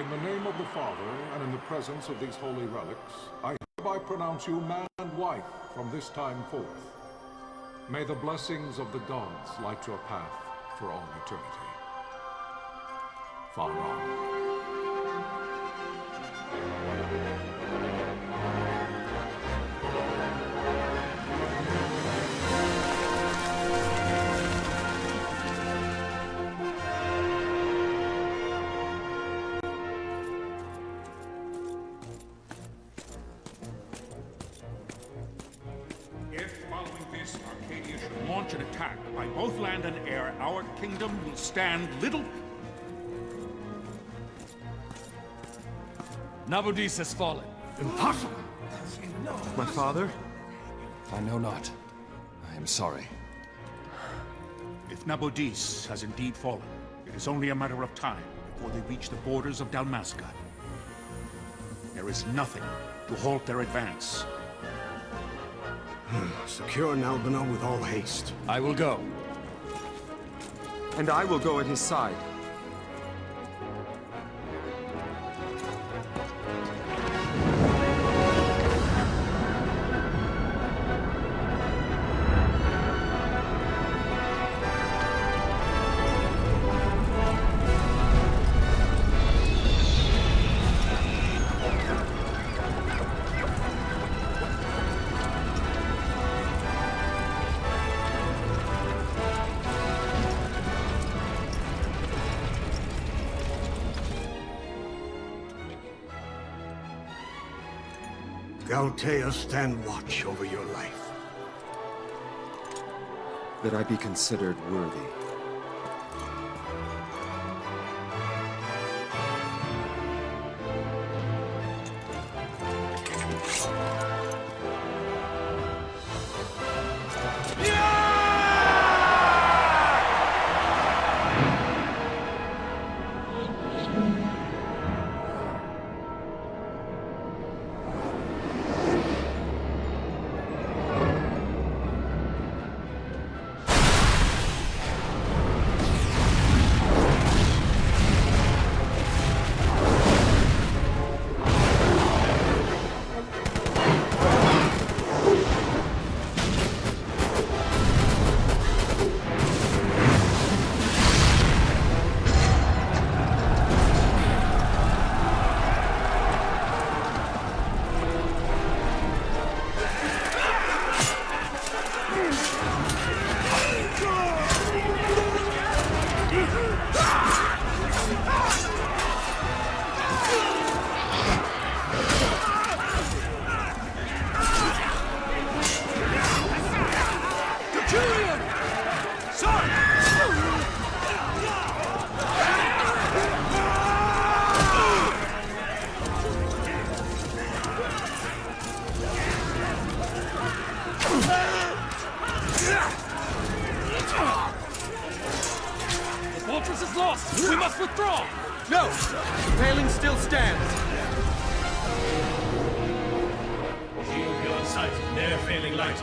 In the name of the Father, and in the presence of these holy relics, I hereby pronounce you man and wife from this time forth. May the blessings of the gods light your path for all eternity. Far on. Launch an attack by both land and air, our kingdom will stand little... 𝙵𝙸𝙽𝙬 has fallen. Impossible! My father? I know not. I am sorry. If 𝙵𝙸𝙽𝙬 has indeed fallen, it is only a matter of time before they reach the borders of 𝙵𝙬𝙽𝙬. There is nothing to halt their advance. Secure Nalbina with all haste. I will go. And I will go at his side. Galtea, stand watch over your life. That I be considered worthy. We must withdraw! No! The paling still stands! Shield beyond sight, ne'er failing light.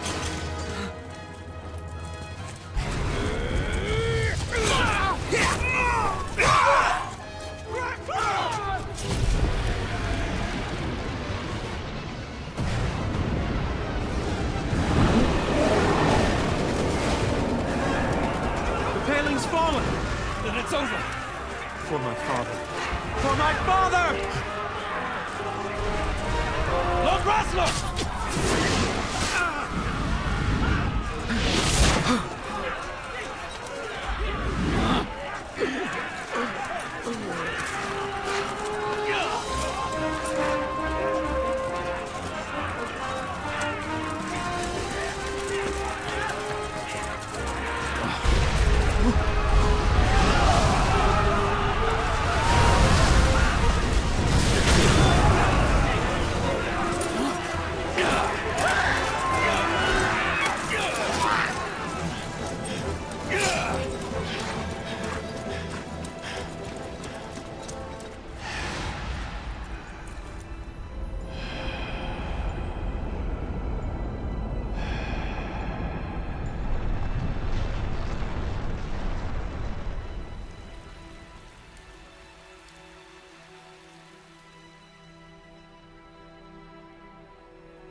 The paling's fallen! Then it's over! For my father. For my father! Lord Raslo!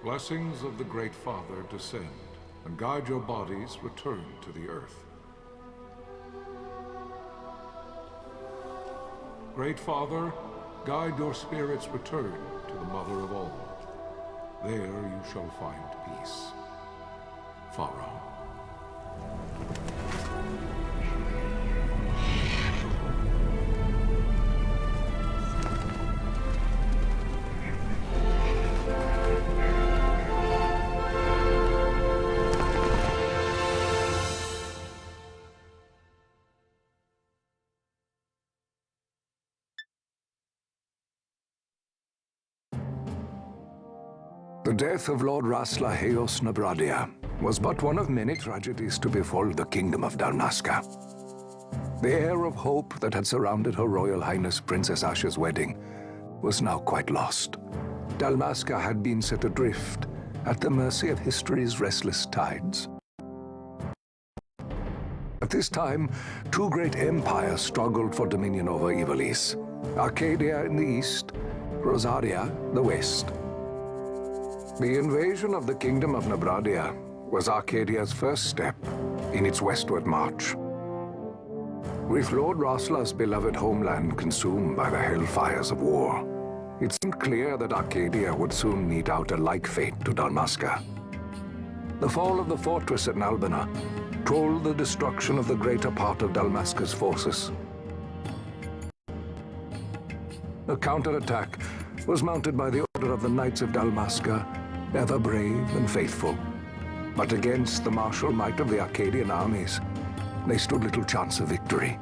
blessings of the Great Father descend and guide your bodies return to the earth. Great Father, guide your spirits return to the Mother of all. There you shall find peace. Pharaoh. The death of Lord 𝙵𝙸𝙽𝙰𝙃 was but one of many tragedies to befall the kingdom of Dalmasca. The air of hope that had surrounded Her Royal Highness Princess Ashe's wedding was now quite lost. Dalmasca had been set adrift at the mercy of history's restless tides. At this time, two great empires struggled for dominion over Ivalice: Arcadia in the east, Rosaria the west. The invasion of the Kingdom of 𝙵𝙸𝙽 was Arcadia's first step in its westward march. With Lord 𝙵𝙗's beloved homeland consumed by the hellfires of war, it seemed clear that Arcadia would soon mete out a like fate to Dalmasca. The fall of the fortress at Nalbina told the destruction of the greater part of Dalmasca's forces. A counterattack was mounted by the order of the Knights of Dalmasca, ever brave and faithful. But against the martial might of the Arcadian armies, they stood little chance of victory.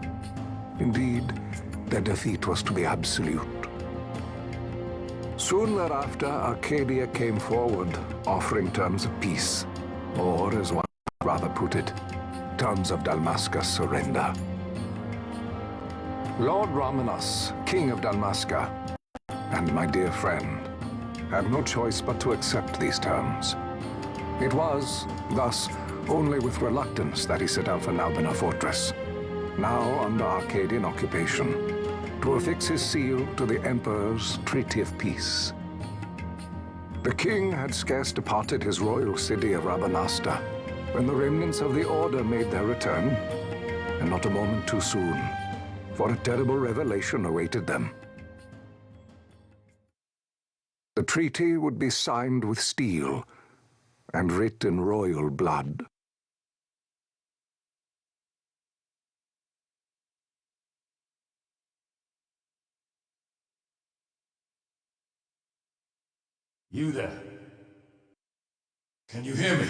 Indeed, their defeat was to be absolute. Soon thereafter, Arcadia came forward, offering terms of peace, or, as one would rather put it, terms of Dalmasca's surrender. Lord Romanos, King of Dalmasca, and my dear friend, had no choice but to accept these terms. It was, thus, only with reluctance that he set out for Nalbina Fortress, now under Arcadian occupation, to affix his seal to the Emperor's Treaty of Peace. The king had scarce departed his royal city of Rabanasta when the remnants of the Order made their return, and not a moment too soon, for a terrible revelation awaited them. The treaty would be signed with steel and writ in royal blood. You there? Can you hear me?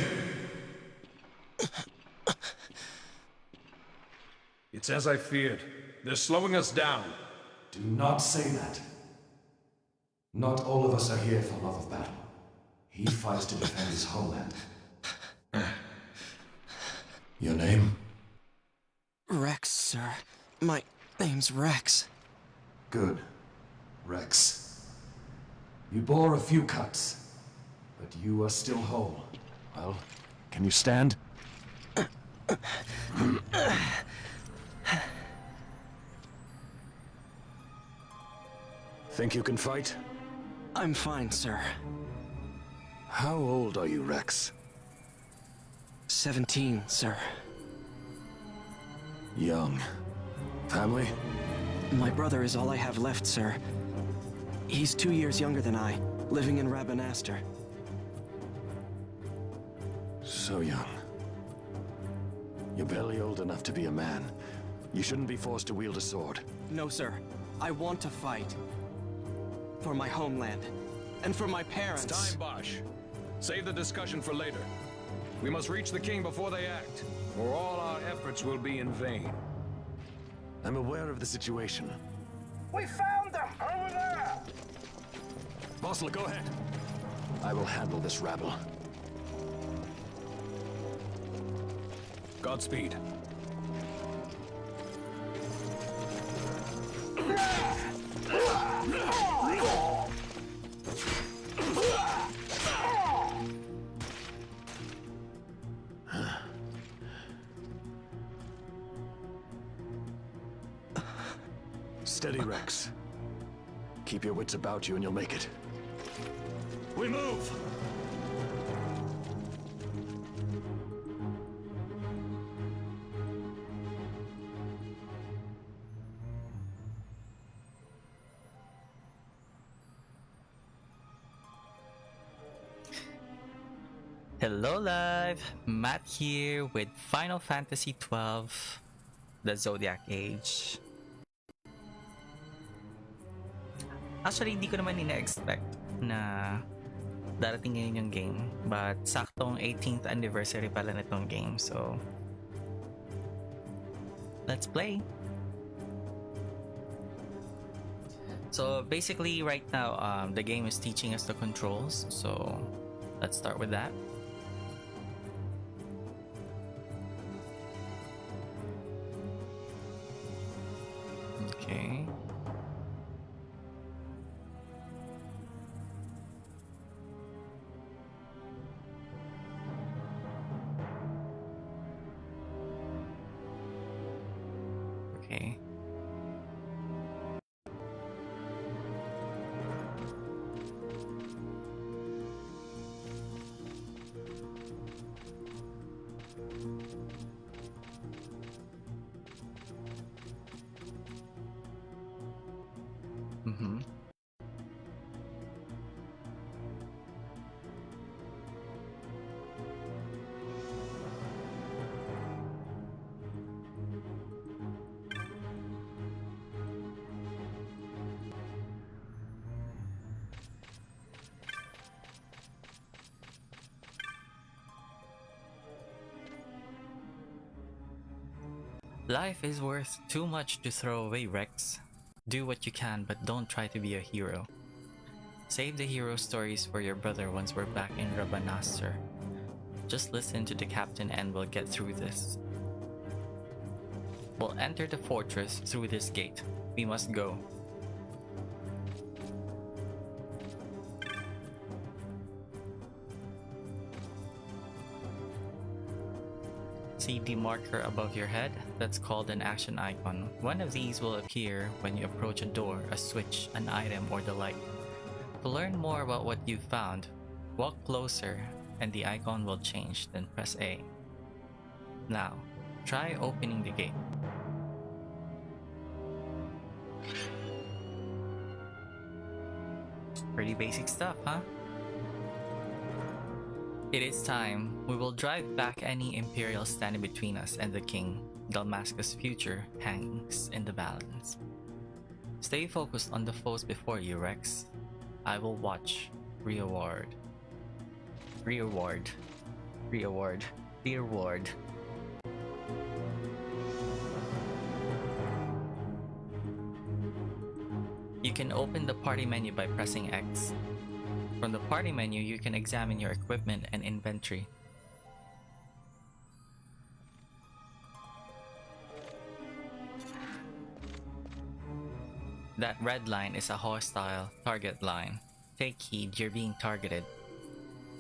It's as I feared. They're slowing us down. Do not say that. Not all of us are here for love of battle. He fights to defend his homeland. Your name? Rex, sir. My name's Rex. Good. Rex. You bore a few cuts, but you are still whole. Well, can you stand? Think you can fight? I'm fine, sir. How old are you, Rex? 17, sir. Young. Family? My brother is all I have left, sir. He's 2 years younger than I, living in Rabanasta. So young. You're barely old enough to be a man. You shouldn't be forced to wield a sword. No, sir. I want to fight. For my homeland. And for my parents. It's time, Bosch. Save the discussion for later. We must reach the king before they act, or all our efforts will be in vain. I'm aware of the situation. We found them! Over there! Bossler, go ahead. I will handle this rabble. Godspeed. Steady, Rex. Keep your wits about you and you'll make it. We move! Hello live! Matt here with Final Fantasy XII, the Zodiac Age. Actually, hindi ko naman ina-expect na darating ngayon yung game. But saktong 18th anniversary pala nitong game. So, let's play! So basically right now, the game is teaching us the controls. So, let's start with that. Okay. Okay. Mm-hmm. Life is worth too much to throw away, Rex. Do what you can, but don't try to be a hero. Save the hero stories for your brother once we're back in 𝙵𝙸𝙽𝚽𝚃𝚰. Just listen to the captain and we'll get through this. We'll enter the fortress through this gate. We must go. See the marker above your head? That's called an action icon. One of these will appear when you approach a door, a switch, an item, or the like. To learn more about what you've found, walk closer and the icon will change, then press A. Now, try opening the gate. Pretty basic stuff, huh? It is time. We will drive back any Imperial standing between us and the King. Dalmasca's future hangs in the balance. Stay focused on the foes before you, Rex. I will watch. Reward. Reward. Reward. Reward. You can open the party menu by pressing X. From the party menu, you can examine your equipment and inventory. That red line is a hostile target line. Take heed, you're being targeted.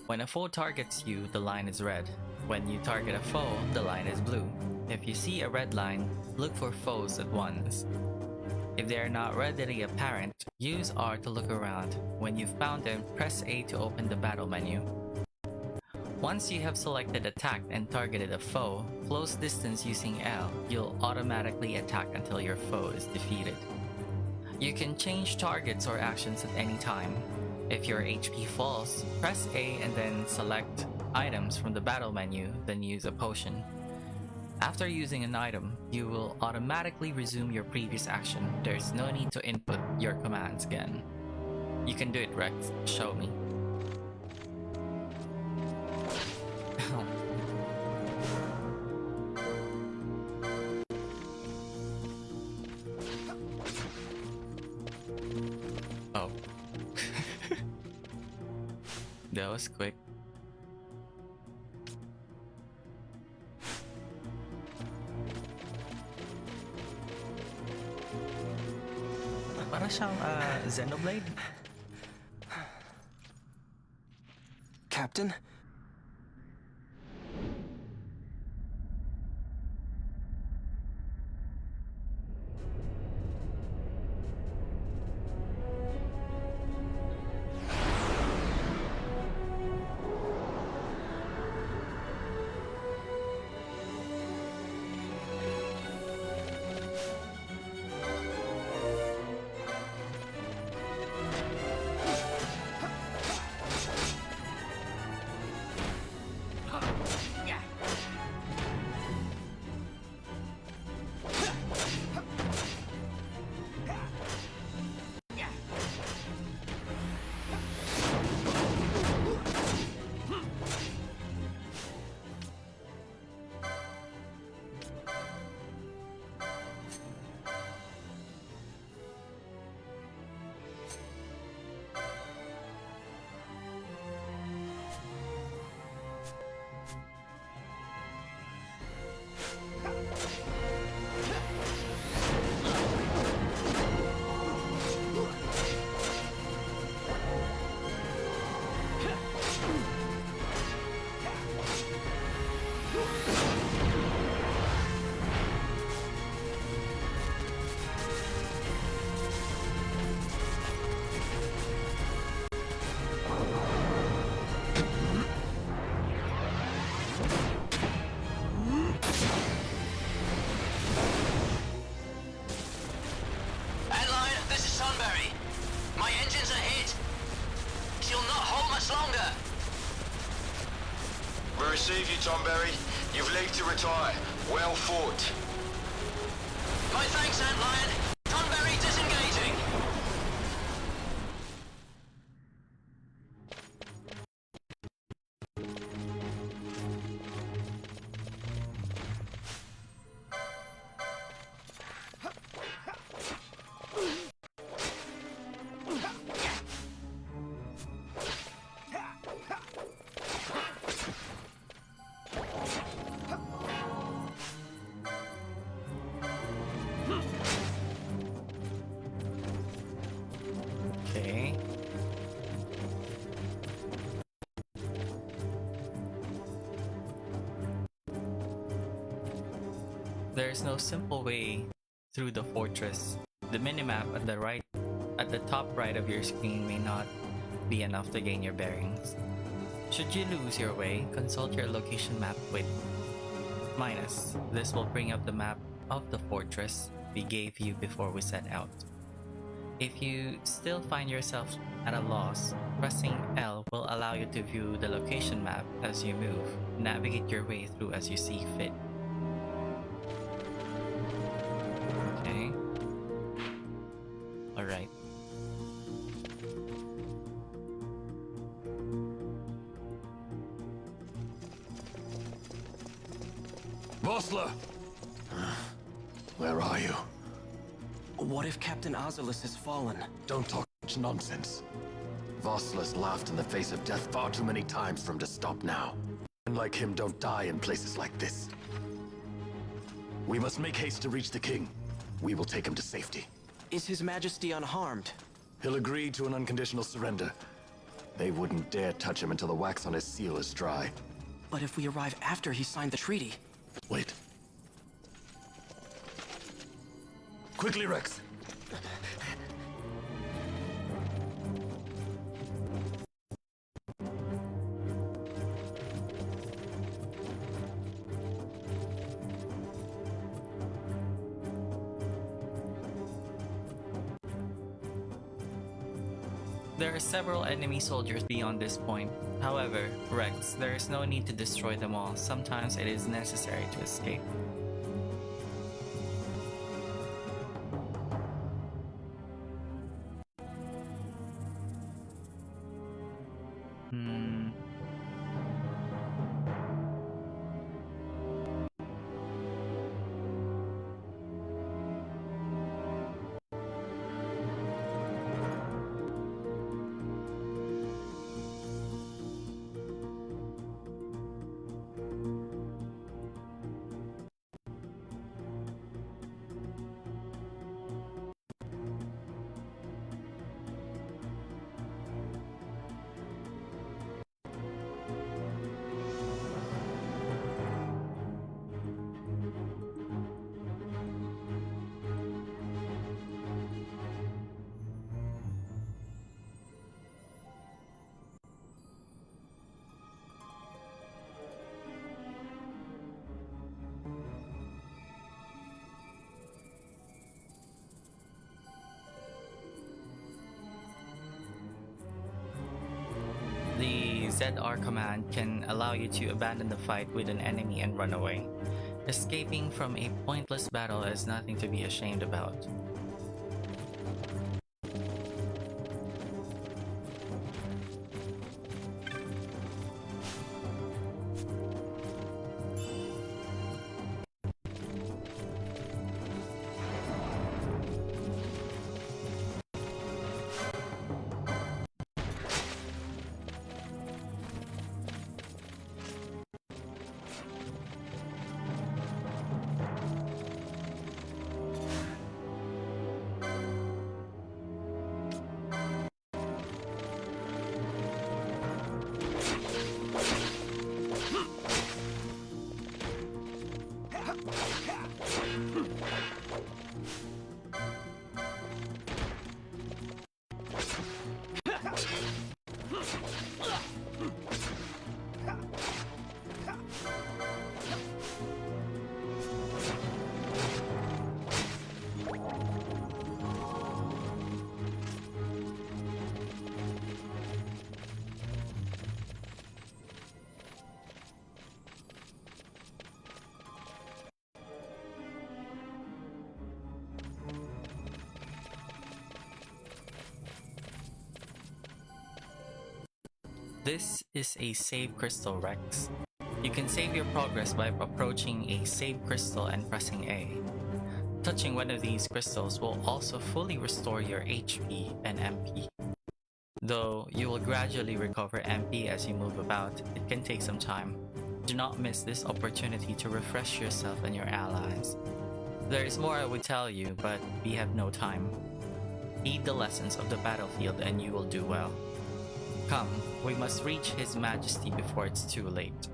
When a foe targets you, the line is red. When you target a foe, the line is blue. If you see a red line, look for foes at once. If they are not readily apparent, use R to look around. When you've found them, press A to open the battle menu. Once you have selected attack and targeted a foe, close distance using L, you'll automatically attack until your foe is defeated. You can change targets or actions at any time. If your HP falls, press A and then select items from the battle menu, then use a potion. After using an item, you will automatically resume your previous action. There's no need to input your commands again. You can do it, Rex. Show me. Oh. That was quick. Para siyang Xenoblade. Captain? We receive you, Tonberry. You've leave to retire. Well fought. My thanks, Antlion. Tonberry disengaging. Okay. There is no simple way through the fortress. The minimap at the top right of your screen may not be enough to gain your bearings. Should you lose your way, consult your location map with -. This will bring up the map of the fortress we gave you before we set out. If you still find yourself at a loss, pressing L will allow you to view the location map as you move. Navigate your way through as you see fit. Okay. Alright. Vossler! Where are you? What if Captain Oculus has fallen? Don't talk much nonsense. Vossler's laughed in the face of death far too many times for him to stop now. Men like him don't die in places like this. We must make haste to reach the king. We will take him to safety. Is His Majesty unharmed? He'll agree to an unconditional surrender. They wouldn't dare touch him until the wax on his seal is dry. But if we arrive after he signed the treaty... Wait. Quickly, Rex! There are several enemy soldiers beyond this point. However, Rex, there is no need to destroy them all. Sometimes it is necessary to escape. The ZR command can allow you to abandon the fight with an enemy and run away. Escaping from a pointless battle is nothing to be ashamed about. This is a save crystal, Rex. You can save your progress by approaching a save crystal and pressing A. Touching one of these crystals will also fully restore your HP and MP. Though you will gradually recover MP as you move about, it can take some time. Do not miss this opportunity to refresh yourself and your allies. There is more I would tell you, but we have no time. Heed the lessons of the battlefield and you will do well. Come, we must reach His Majesty before it's too late.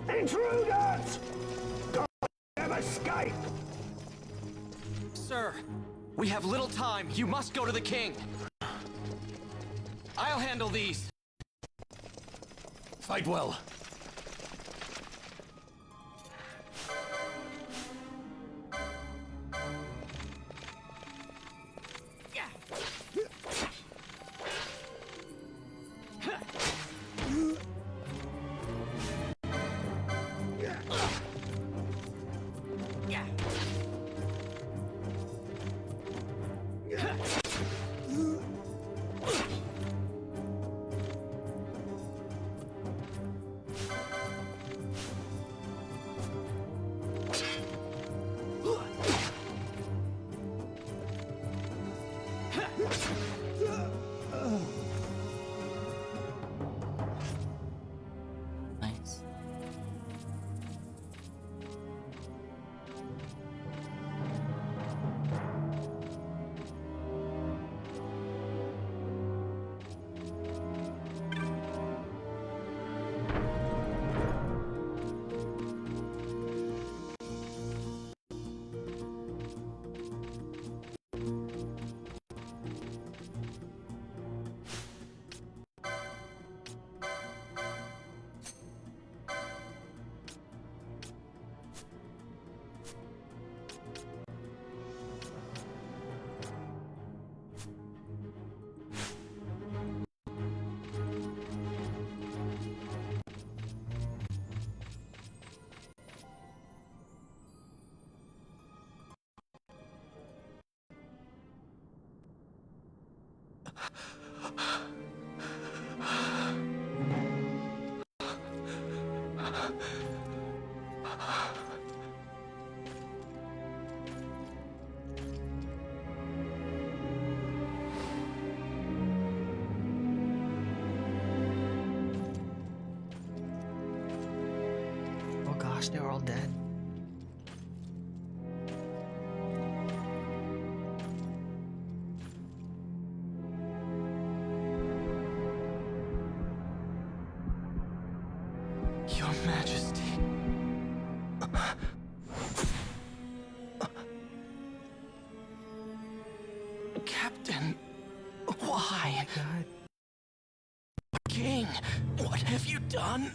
Intruders! Don't let them escape! Sir, we have little time. You must go to the king. I'll handle these. Fight well. Nice. Oh gosh, they're all dead. Your Majesty. Captain, why? Oh my God. King, what have you done?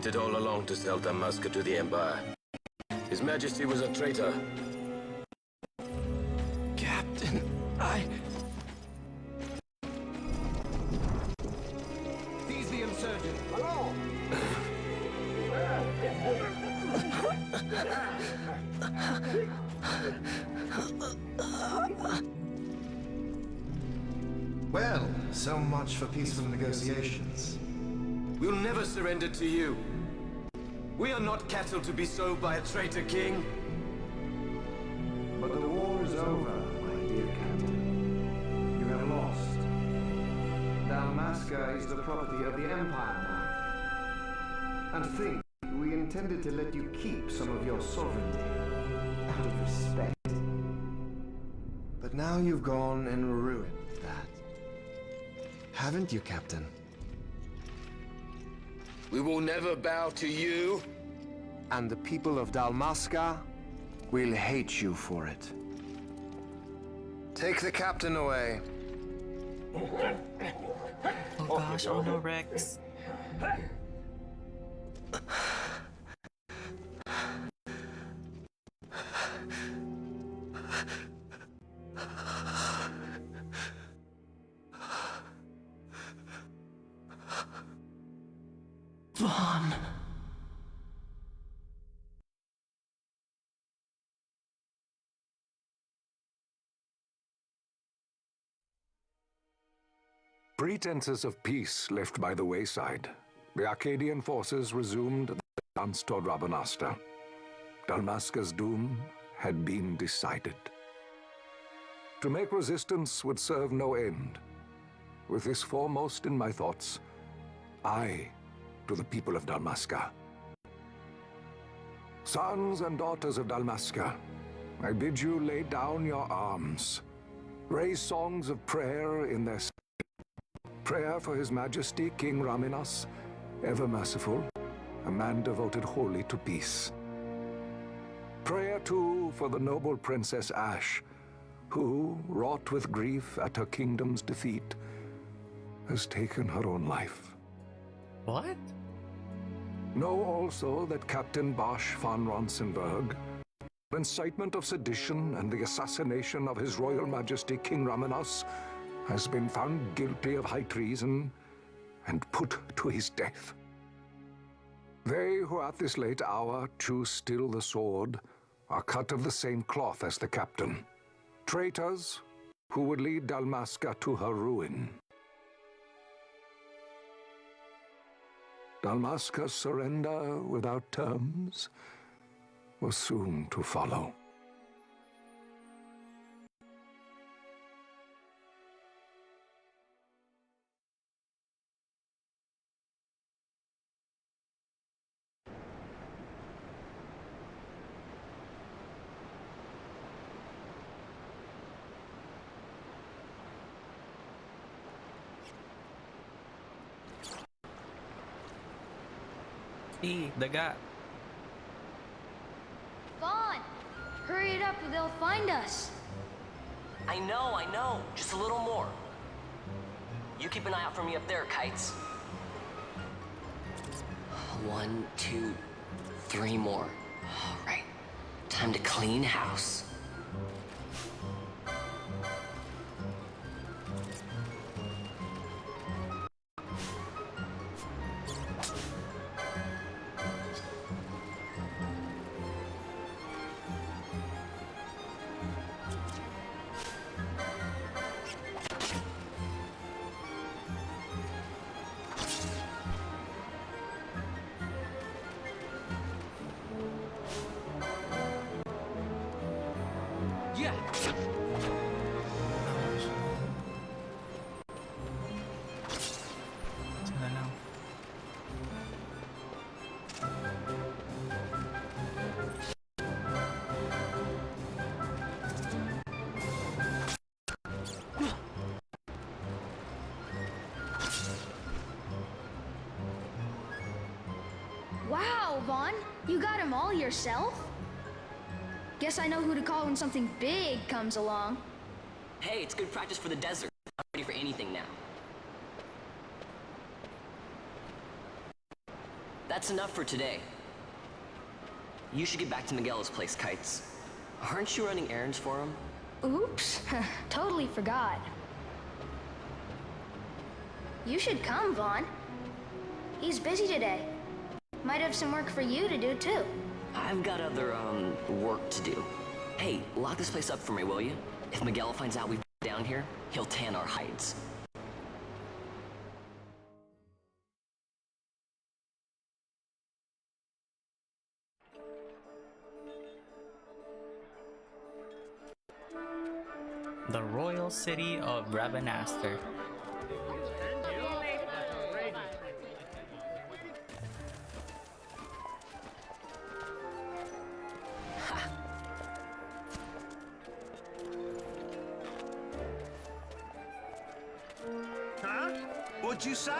It all along to sell Damascus to the Empire. His Majesty was a traitor. Captain, Seize the insurgent! Hello! Well, so much for peaceful negotiations. We'll never surrender to you. We are not cattle to be sold by a traitor king. But the war is over, my dear Captain. You have lost. Dalmasca is the property of the Empire now. And think, we intended to let you keep some of your sovereignty, out of respect. But now you've gone and ruined that. Haven't you, Captain? We will never bow to you. And the people of Dalmasca will hate you for it. Take the captain away. Oh gosh, oh no, Rex. Vaughn. Pretenses of peace left by the wayside, the Arcadian forces resumed the dance toward Rabanasta. Dalmasca's doom had been decided. To make resistance would serve no end. With this foremost in my thoughts, I, to the people of Dalmasca. Sons and daughters of Dalmasca, I bid you lay down your arms. Raise songs of prayer in their prayer for His Majesty King Raminas, ever merciful, a man devoted wholly to peace. Prayer, too, for the noble Princess Ash, who, wrought with grief at her kingdom's defeat, has taken her own life. What? Know also that Captain Bosch von Ronsenberg, incitement of sedition and the assassination of His Royal Majesty King Raminas, has been found guilty of high treason and put to his death. They who at this late hour choose still the sword are cut of the same cloth as the captain. Traitors who would lead Dalmasca to her ruin. Dalmasca's surrender without terms was soon to follow. Daga. Vaughn! Hurry it up or they'll find us. I know. Just a little more. You keep an eye out for me up there, Kites. 1, 2, 3 more. All right. Time to clean house. Yeah. Wow, Vaughn! You got him all yourself? Guess I know who to call when something big comes along. Hey, it's good practice for the desert. I'm ready for anything now. That's enough for today. You should get back to Miguel's place, Kites. Aren't you running errands for him? Oops, totally forgot. You should come, Vaughn. He's busy today. Might have some work for you to do, too. I've got other, work to do. Hey, lock this place up for me, will you? If Miguel finds out we've been down here, he'll tan our hides. The royal city of Rabanasta. Huh? What'd you say?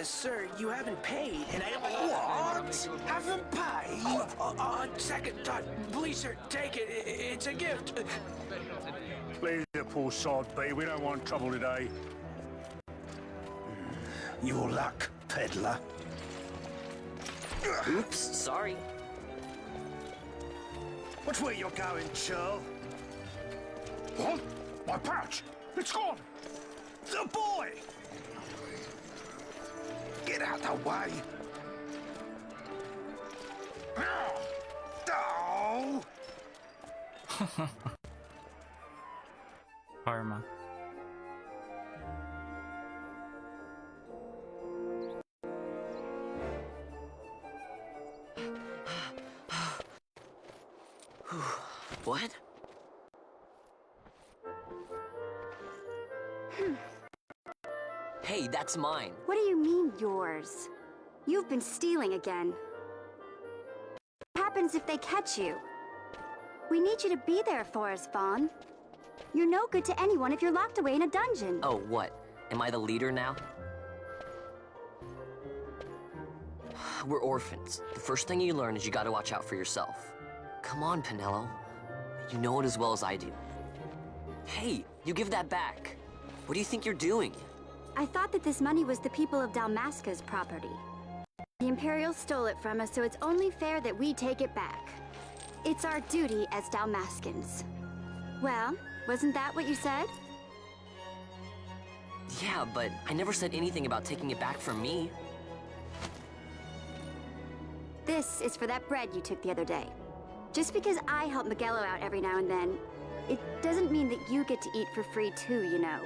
Sir, you haven't paid, and I... What? Haven't paid? On second thought, please, sir, take it. It's a gift. Leave the poor sod be. We don't want trouble today. Your luck, peddler. Oops, sorry. Watch where you're going, churl. What? My pouch! It's gone! The boy! Get out the way! Oh! Karma. What? Hey, that's mine. What do you mean, yours? You've been stealing again. What happens if they catch you? We need you to be there for us, Vaughn. You're no good to anyone if you're locked away in a dungeon. Oh, what? Am I the leader now? We're orphans. The first thing you learn is you gotta watch out for yourself. Come on, Pinello. You know it as well as I do. Hey, you give that back. What do you think you're doing? I thought that this money was the people of Dalmasca's property. The Imperials stole it from us, so it's only fair that we take it back. It's our duty as Dalmascans. Well, wasn't that what you said? Yeah, but I never said anything about taking it back from me. This is for that bread you took the other day. Just because I help Miguelo out every now and then, it doesn't mean that you get to eat for free too, you know.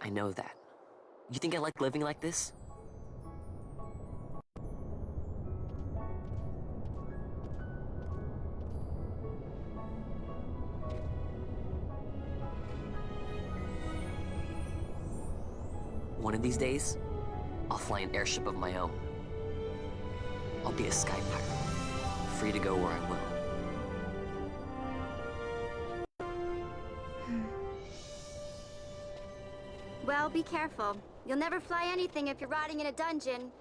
I know that. You think I like living like this? One of these days, I'll fly an airship of my own. I'll be a sky pirate, free to go where I will. Well, be careful. You'll never fly anything if you're rotting in a dungeon.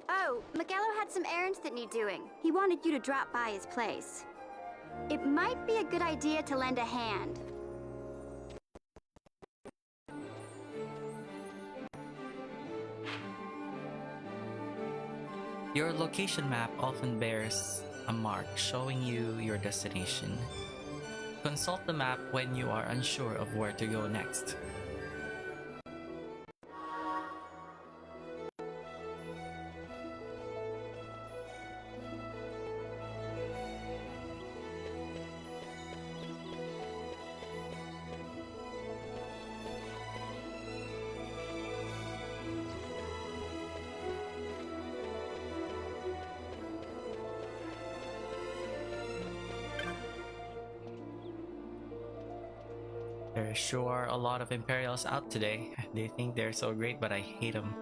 Oh, Miguelo had some errands that need doing. He wanted you to drop by his place. It might be a good idea to lend a hand. Your location map often bears a mark showing you your destination. Consult the map when you are unsure of where to go next. There sure are a lot of Imperials out today. They think they're so great, but I hate them.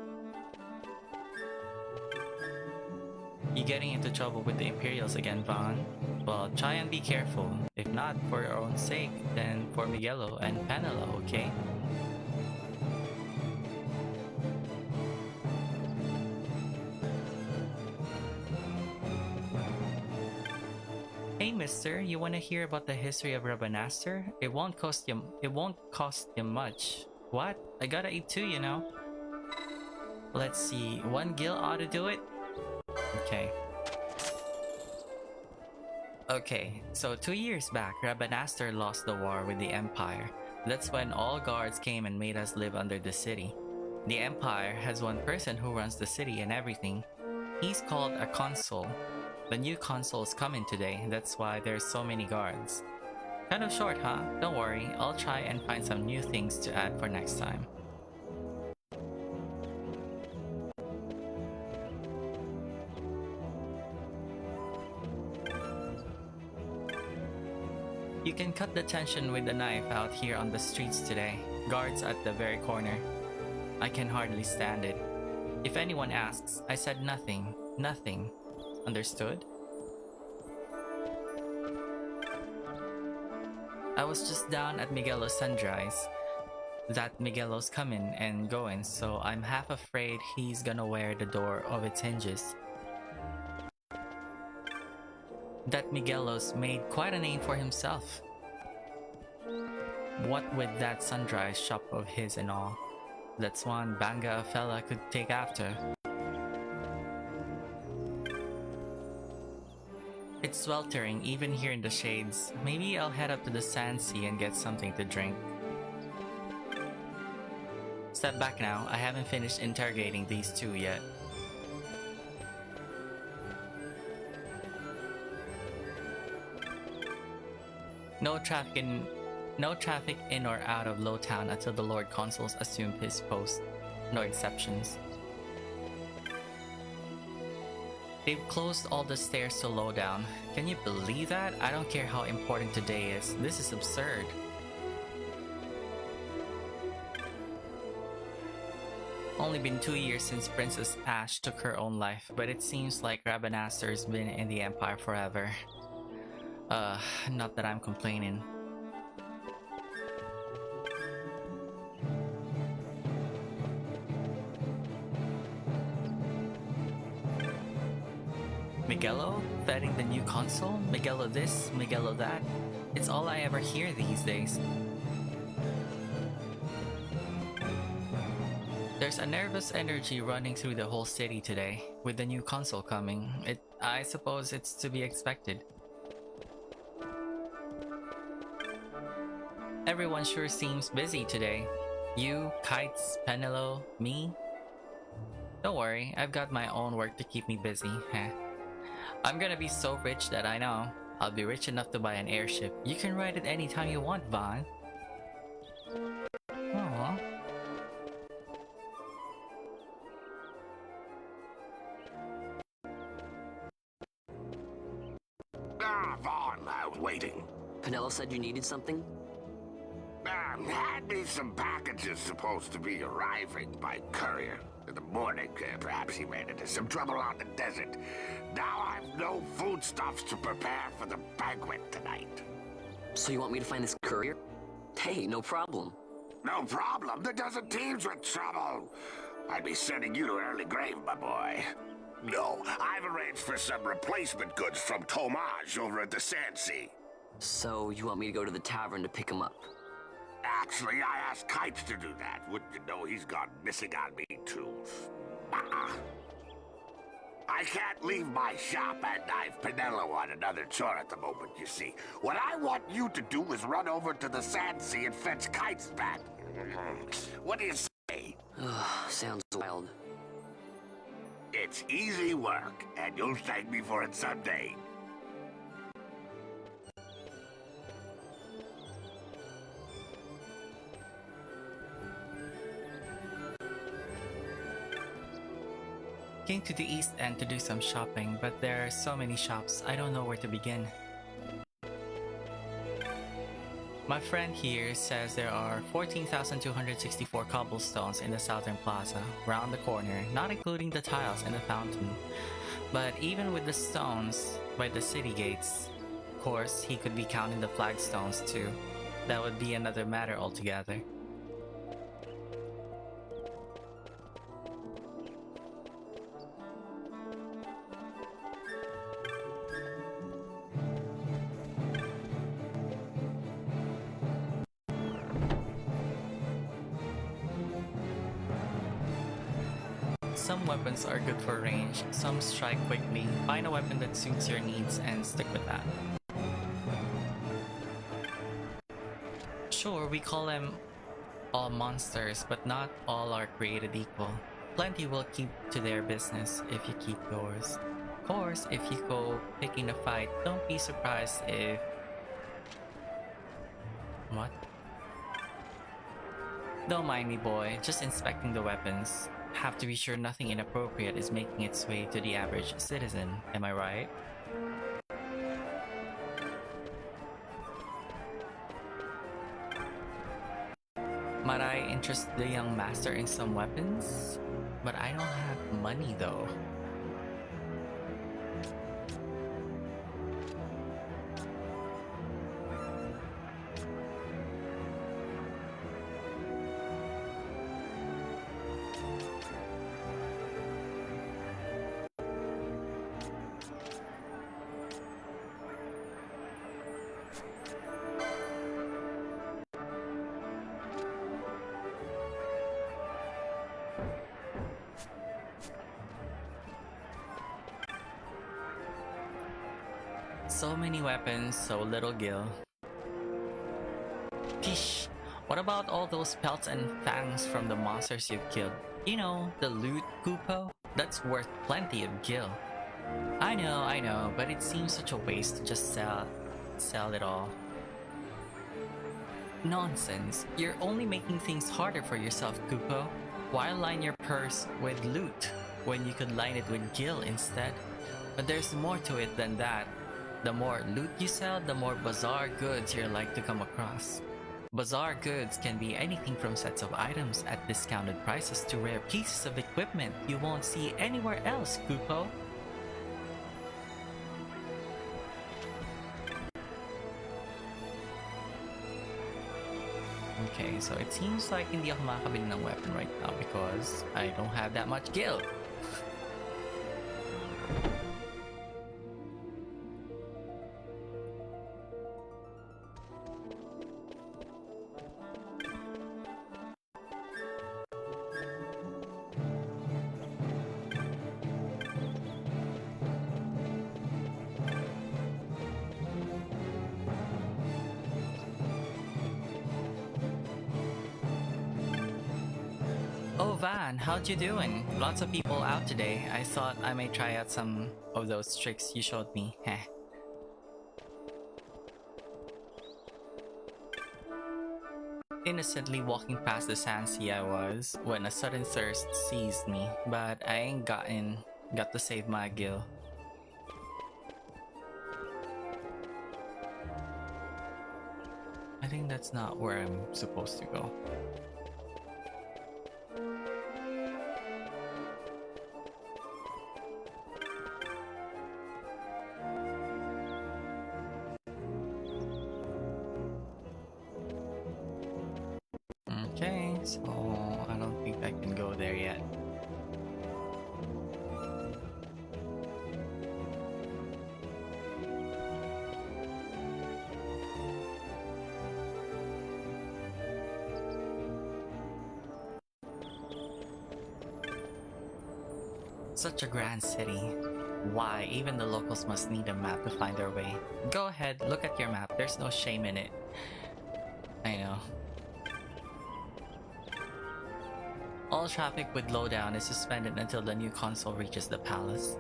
You getting into trouble with the Imperials again, Vaughn? Well, try and be careful. If not for your own sake, then for Miguelo and Penelo, okay? Hey mister, you wanna hear about the history of 𝙵𝙺? It won't cost you much. What? I gotta eat too, you know. Let's see, 1 gil ought to do it? Okay, so 2 years back, 𝙵𝙺 lost the war with the Empire. That's when all guards came and made us live under the city. The Empire has one person who runs the city and everything. He's called a consul. The new consul's coming today, that's why there's so many guards. Kind of short, huh? Don't worry, I'll try and find some new things to add for next time. You can cut the tension with the knife out here on the streets today. Guards at the very corner. I can hardly stand it. If anyone asks, I said nothing. Nothing. Understood? I was just down at Miguelo's sundries. That Miguelo's coming and going, so I'm half afraid he's gonna wear the door of its hinges. that Miguelos made quite a name for himself. What with that sundry shop of his and all, that's one banga a fella could take after. It's sweltering even here in the shades. Maybe I'll head up to the sand sea and get something to drink. Step back now, I haven't finished interrogating these two yet. No traffic in or out of Lowtown until the Lord Consuls assumed his post. No exceptions. They've closed all the stairs to Lowdown. Can you believe that? I don't care how important today is. This is absurd. Only been 2 years since Princess Ash took her own life, but it seems like Rabanastor's been in the Empire forever. Not that I'm complaining. Miguelo? Vetting the new console? Miguelo this, Miguelo that? It's all I ever hear these days. There's a nervous energy running through the whole city today. With the new console coming, I suppose it's to be expected. Everyone sure seems busy today. You, Kites, Penelo, me? Don't worry, I've got my own work to keep me busy. I'm gonna be so rich that I know I'll be rich enough to buy an airship. You can ride it anytime you want, Vaughn. Aww. Vaughn, I was waiting. Penelo said you needed something? Had me some packages supposed to be arriving by courier in the morning. Perhaps he ran into some trouble on the desert. Now I've no foodstuffs to prepare for the banquet tonight. So you want me to find this courier? Hey, no problem. No problem? The desert teems with trouble. I'd be sending you to early grave, my boy. No, I've arranged for some replacement goods from Tomage over at the Sand Sea. So you want me to go to the tavern to pick him up? Actually, I asked Kites to do that. Wouldn't you know he's gone missing on me, too? I can't leave my shop, and I've Penelo on another chore at the moment, you see. What I want you to do is run over to the Sand Sea and fetch Kites back. What do you say? Sounds wild. It's easy work, and you'll thank me for it someday. Came to the East End to do some shopping, but there are so many shops, I don't know where to begin. My friend here says there are 14,264 cobblestones in the Southern Plaza, round the corner, not including the tiles and the fountain. But even with the stones by the city gates, of course, he could be counting the flagstones too. That would be another matter altogether. Some weapons are good for range, some strike quickly. Find a weapon that suits your needs and stick with that. Sure, we call them all monsters, but not all are created equal. Plenty will keep to their business if you keep yours. Of course, if you go picking a fight, don't be surprised if... What? Don't mind me, boy, just inspecting the weapons. Have to be sure nothing inappropriate is making its way to the average citizen, am I right? Might I interest the young master in some weapons? But I don't have money though. So many weapons, so little gil. Pish! What about all those pelts and fangs from the monsters you've killed? You know, the loot, Kupo? That's worth plenty of gil. I know, but it seems such a waste to just sell it all. Nonsense. You're only making things harder for yourself, Kupo. Why line your purse with loot when you could line it with gil instead? But there's more to it than that. The more loot you sell, the more bazaar goods you're like to come across. Bazaar goods can be anything from sets of items at discounted prices to rare pieces of equipment you won't see anywhere else, Kupo. Okay, so it seems like hindi ako makakabili ng weapon right now because I don't have that much gil. Oh Van, how'd you doing? Lots of people out today. I thought I may try out some of those tricks you showed me. Heh. Innocently walking past the sand sea I was when a sudden thirst seized me, but I ain't got to save my gil. I think that's not where I'm supposed to go. Okay, so I don't think I can go there yet. Such a grand city. Why, even the locals must need a map to find their way. Go ahead, look at your map. There's no shame in it. I know. All traffic with lowdown is suspended until the new console reaches the palace.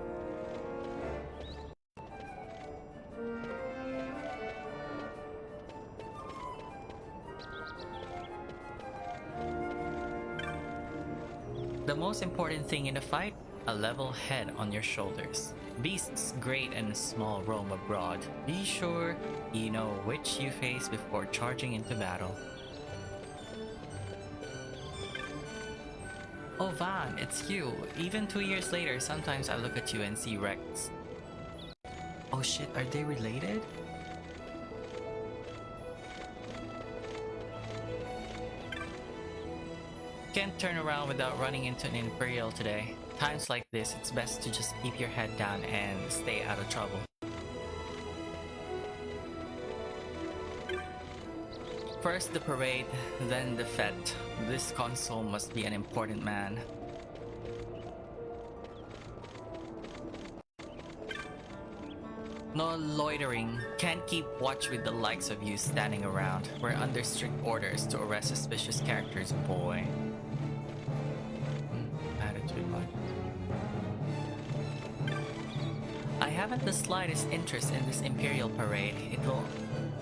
The most important thing in the fight? A level head on your shoulders. Beasts great and small roam abroad. Be sure you know which you face before charging into battle. Oh Van, it's you. Even 2 years later, sometimes I look at you and see wrecks. Oh shit, are they related? Can't turn around without running into an Imperial today. Times like this, it's best to just keep your head down and stay out of trouble. First the parade, then the fete. This consul must be an important man. No loitering. Can't keep watch with the likes of you standing around. We're under strict orders to arrest suspicious characters, boy. Attitude much. I haven't the slightest interest in this Imperial parade. It will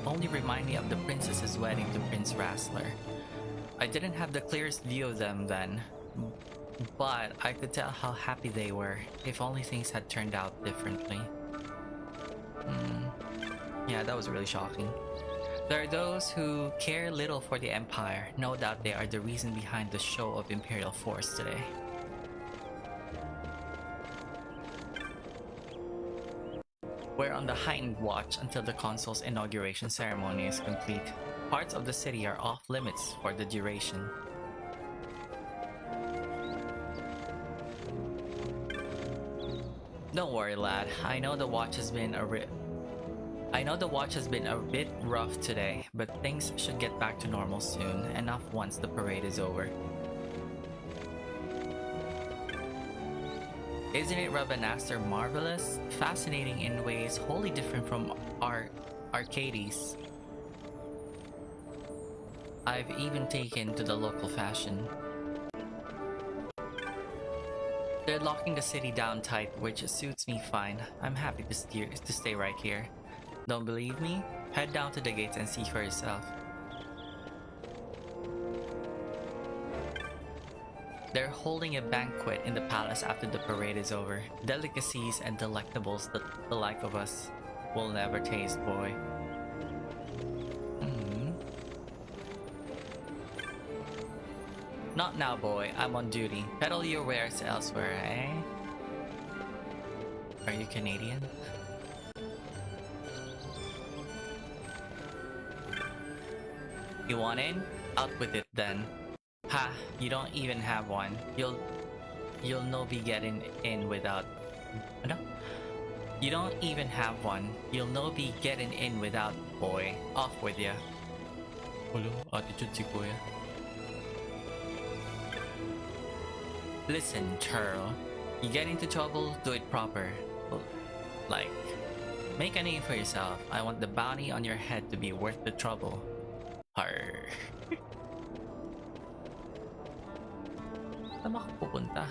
only remind me of the princess's wedding to Prince Rassler. I didn't have the clearest view of them then, but I could tell how happy they were, if only things had turned out differently. Yeah, that was really shocking. There are those who care little for the Empire. No doubt they are the reason behind the show of Imperial force today. We're on the heightened watch until the consul's inauguration ceremony is complete. Parts of the city are off limits for the duration. Don't worry, lad. I know the watch has been a bit rough today, but things should get back to normal soon. Enough once the parade is over. Isn't it Rabanastre marvelous? Fascinating in ways wholly different from our Arcades. I've even taken to the local fashion. They're locking the city down tight, which suits me fine. I'm happy to stay right here. Don't believe me? Head down to the gates and see for yourself. They're holding a banquet in the palace after the parade is over. Delicacies and delectables that the like of us will never taste, boy. Not now, boy. I'm on duty. Peddle your wares elsewhere, eh? Are you Canadian? You want in? Out with it then. Ha! You don't even have one. You'll no be getting in without. No. You don't even have one. You'll no be getting in without, boy. Off with ya. Hello, attitude si kuya. Listen, churl. You get into trouble, do it proper. Like, make a name for yourself. I want the bounty on your head to be worth the trouble. Arr. Saan ako pupunta?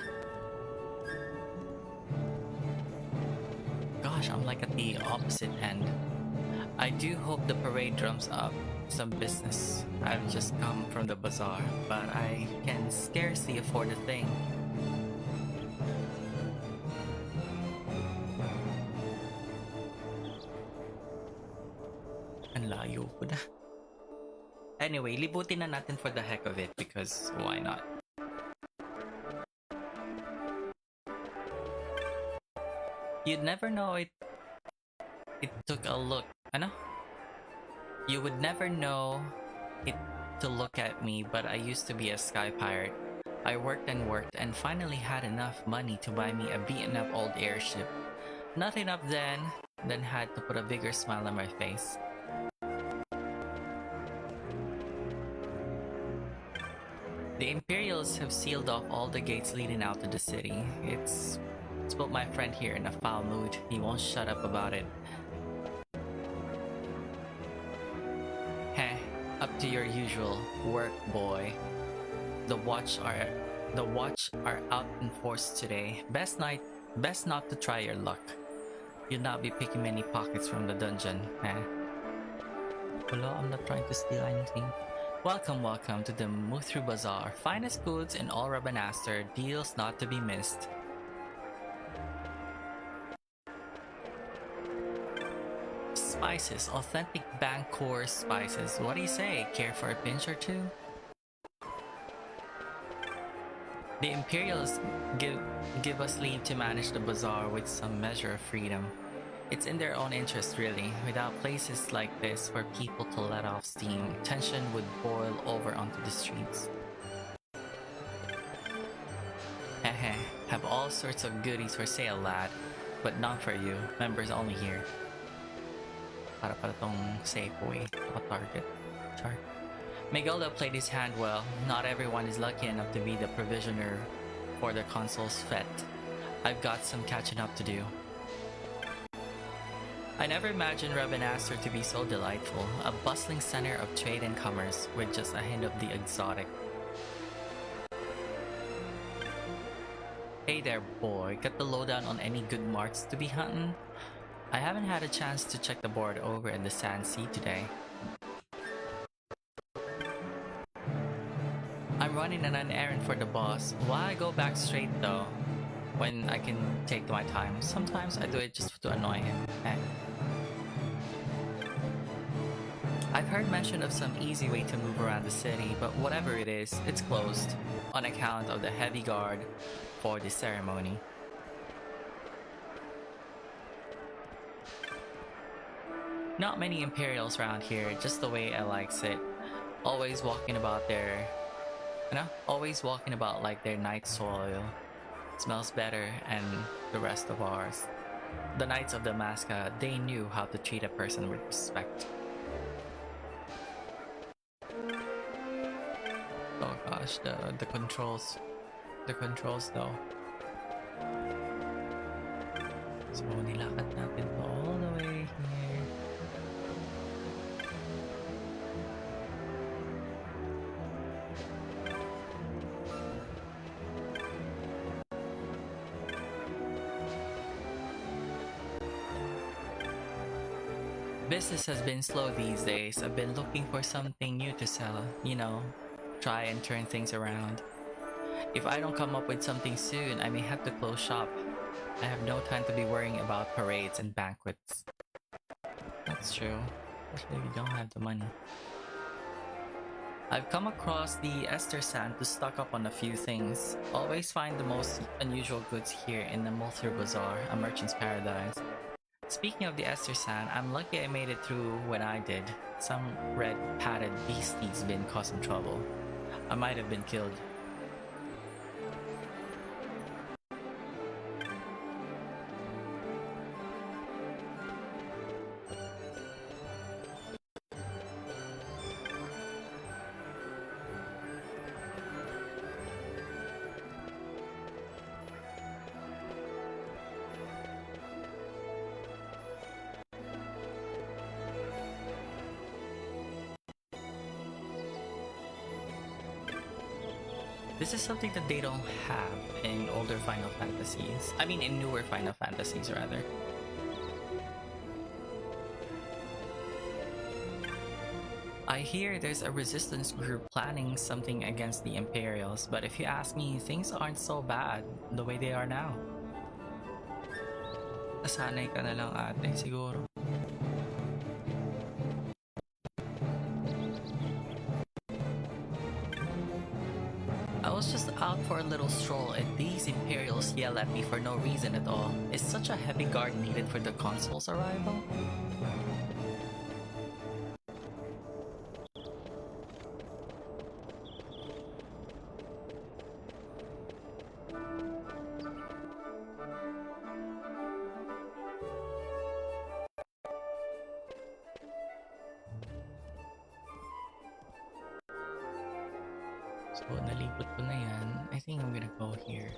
Gosh, I'm like at the opposite end. I do hope the parade drums up some business. I've just come from the bazaar, but I can scarcely afford a thing. Ang layo ko na. Anyway, libutin na natin for the heck of it because why not? You'd never know it took a look. Ano? You would never know it to look at me, but I used to be a sky pirate. I worked and finally had enough money to buy me a beaten up old airship. Not enough then had to put a bigger smile on my face. The Imperials have sealed off all the gates leading out to the city. It's put my friend here in a foul mood. He won't shut up about it. Heh, up to your usual work, boy. The watch are out in force today. Best not to try your luck. You'll not be picking many pockets from the dungeon, eh? Hello, I'm not trying to steal anything. Welcome to the Muthru Bazaar. Finest goods in all Rabanastre, deals not to be missed. Spices, authentic Bancor spices. What do you say? Care for a pinch or two? The Imperials give us leave to manage the bazaar with some measure of freedom. It's in their own interest, really. Without places like this for people to let off steam, tension would boil over onto the streets. Hehe, have all sorts of goodies for sale, lad. But not for you. Members only here. Para tong Safeway, Target. Char. Migueldo played his hand well. Not everyone is lucky enough to be the provisioner for the consul's fete. I've got some catching up to do. I never imagined Rabanastre to be so delightful, a bustling center of trade and commerce with just a hint of the exotic. Hey there, boy. Got the lowdown on any good marts to be hunting? I haven't had a chance to check the board over in the Sand Sea today. I'm running an errand for the boss. Why go back straight though, when I can take my time? Sometimes I do it just to annoy him. I've heard mention of some easy way to move around the city, but whatever it is, it's closed, on account of the heavy guard for the ceremony. Not many Imperials around here, just the way I likes it. Always walking about like their night soil. Smells better and the rest of ours. The Knights of Damaska, they knew how to treat a person with respect. Oh gosh, the controls though. So, nilakad natin to all the way here. Business has been slow these days. I've been looking for something new to sell, you know, try and turn things around. If I don't come up with something soon, I may have to close shop. I have no time to be worrying about parades and banquets. That's true, especially if you don't have the money. I've come across the ester sand to stock up on a few things. Always find the most unusual goods here in the Multhir Bazaar, a merchant's paradise. Speaking of the ester sand, I'm lucky I made it through when I did. Some red-padded beastie's been causing trouble. I might have been killed. This is something that they don't have in older Final Fantasies. I mean, in newer Final Fantasies, rather. I hear there's a resistance group planning something against the Imperials, but if you ask me, things aren't so bad the way they are now. Nasanay ka na lang, ate, siguro. I was just out for a little stroll and these Imperials yell at me for no reason at all. Is such a heavy guard needed for the consul's arrival? So, nalipot ko na yan. I think I'm gonna go here.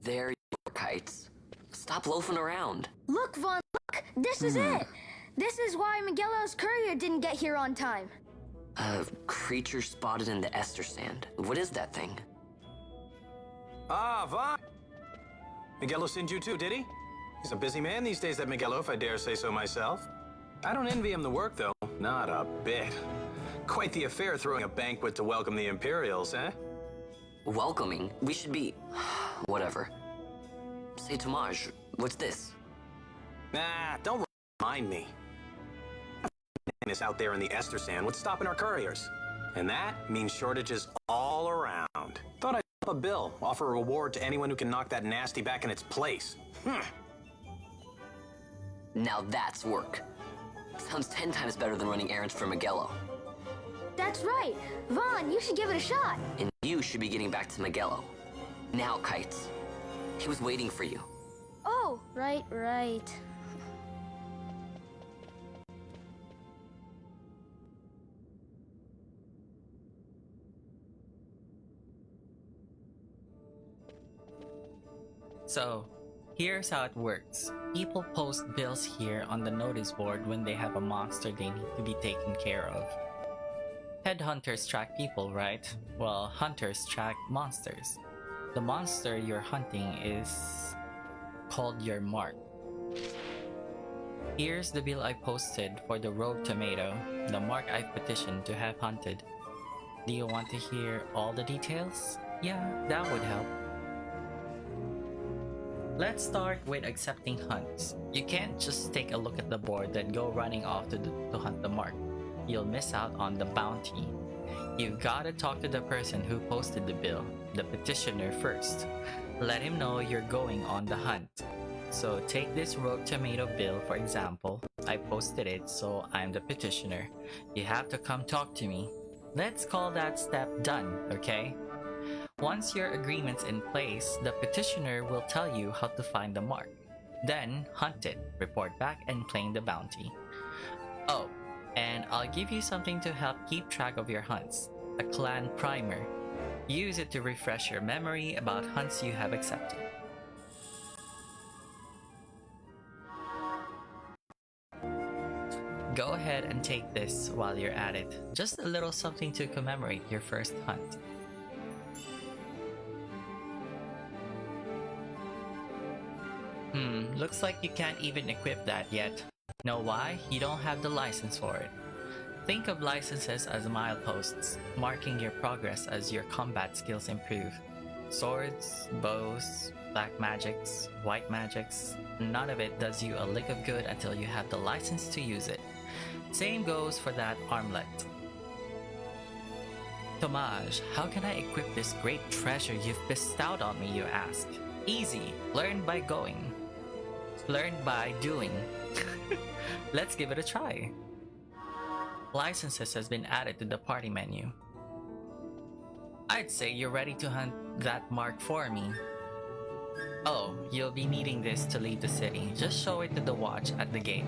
There you are, Kites. Stop loafing around. Look, Vaughn, look! This is it! This is why Miguelo's courier didn't get here on time. A creature spotted in the ester sand. What is that thing? Ah, Vaughn! Miguelo sent you too, did he? He's a busy man these days, that Miguelo, if I dare say so myself. I don't envy him the work, though. Not a bit. Quite the affair throwing a banquet to welcome the Imperials, eh? Welcoming? We should be... whatever. Say, Tomaj, what's this? Nah, don't remind me. Is out there in the ester sand. What's stopping our couriers? And that means shortages all around. Thought I'd up a bill, offer a reward to anyone who can knock that nasty back in its place. Now that's work. Sounds 10 times better than running errands for Miguelo. That's right. Vaughn, you should give it a shot. And you should be getting back to Miguelo. Now, Kites. He was waiting for you. Oh, right. So, here's how it works. People post bills here on the notice board when they have a monster they need to be taken care of. Headhunters track people, right? Well, hunters track monsters. The monster you're hunting is called your mark. Here's the bill I posted for the rogue tomato, the mark I've petitioned to have hunted. Do you want to hear all the details? Yeah, that would help. Let's start with accepting hunts. You can't just take a look at the board then go running off to hunt the mark. You'll miss out on the bounty. You've gotta talk to the person who posted the bill, the petitioner, first. Let him know you're going on the hunt. So take this rogue tomato bill for example. I posted it, so I'm the petitioner. You have to come talk to me. Let's call that step done, okay? Once your agreement's in place, the petitioner will tell you how to find the mark. Then hunt it, report back, and claim the bounty. Oh, and I'll give you something to help keep track of your hunts. A clan primer. Use it to refresh your memory about hunts you have accepted. Go ahead and take this while you're at it. Just a little something to commemorate your first hunt. Looks like you can't even equip that yet. Know why? You don't have the license for it. Think of licenses as mileposts, marking your progress as your combat skills improve. Swords, bows, black magics, white magics, none of it does you a lick of good until you have the license to use it. Same goes for that armlet. Tomage, how can I equip this great treasure you've bestowed on me, you ask? Easy. Learn by going. Learn by doing. Let's give it a try. Licenses has been added to the party menu. I'd say you're ready to hunt that mark for me. Oh, you'll be needing this to leave the city. Just show it to the watch at the gate.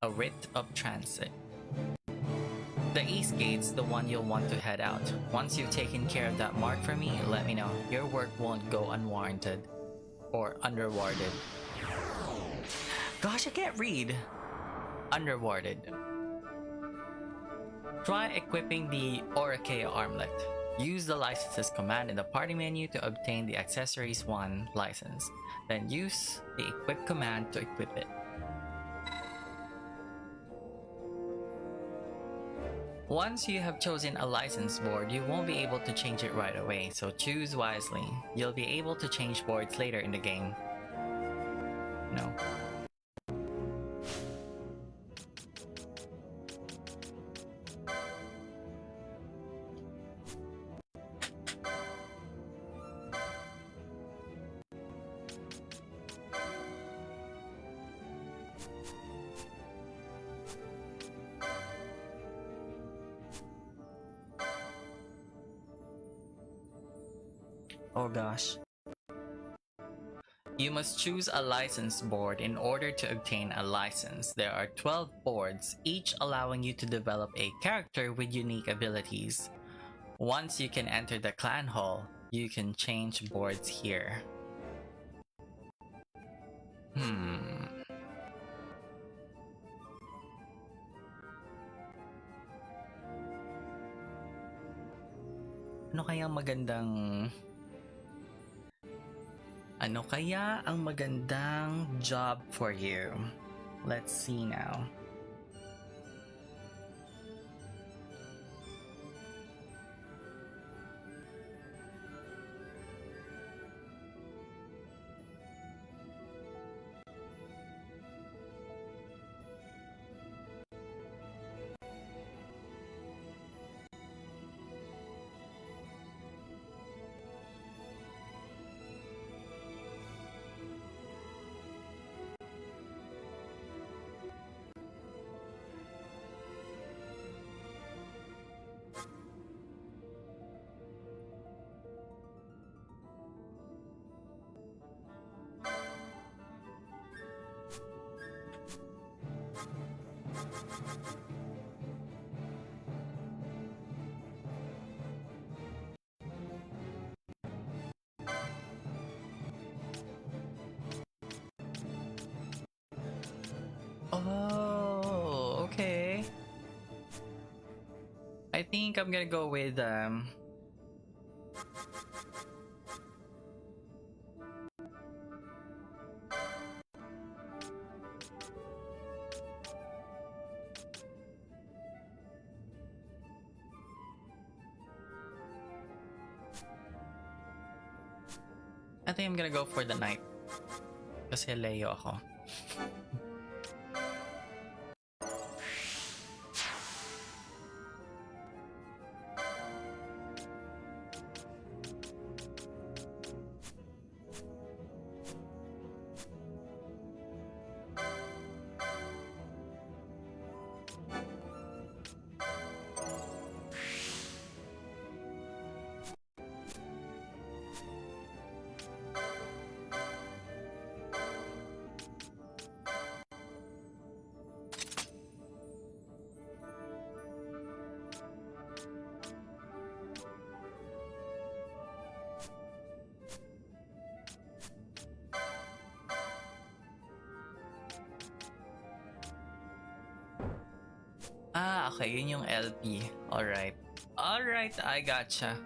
A writ of transit. The east gate's the one you'll want to head out. Once you've taken care of that mark for me, let me know. Your work won't go unwarranted. Or underwarded. Gosh, I can't read. Underwarded. Try equipping the 𝙵𝙬𝙽𝚃𝚰 armlet. Use the licenses command in the party menu to obtain the accessories 1 license. Then use the equip command to equip it. Once you have chosen a license board, you won't be able to change it right away, so choose wisely. You'll be able to change boards later in the game. No. Oh gosh. You must choose a license board in order to obtain a license. There are 12 boards, each allowing you to develop a character with unique abilities. Once you can enter the clan hall, you can change boards here. Ano kaya ang magandang job for you? Let's see now. Oh, okay. I think I'm gonna go with I think I'm gonna go for the knight. Kasi Leo ako. Ah, okay, yun yung LP. Alright. Alright, I gotcha.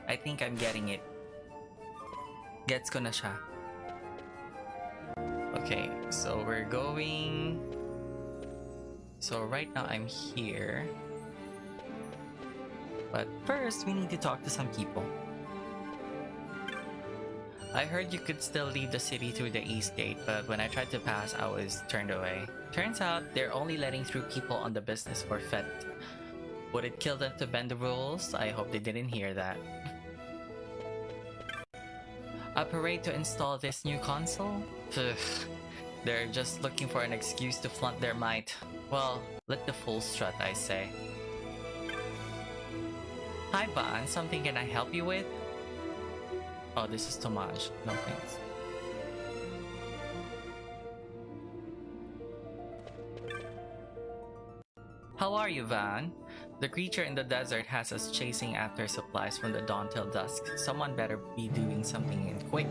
I think I'm getting it. Gets ko na siya. Okay, so we're going... So right now I'm here. But first, we need to talk to some people. I heard you could still leave the city through the east gate, but when I tried to pass, I was turned away. Turns out, they're only letting through people on the business for Fete. Would it kill them to bend the rules? I hope they didn't hear that. A parade to install this new console? Ugh. They're just looking for an excuse to flaunt their might. Well, let the fools strut, I say. Hi, Van. Something can I help you with? Oh, this is Tomaj. No thanks. How are you, Van? The creature in the desert has us chasing after supplies from the dawn till dusk. Someone better be doing something in quick.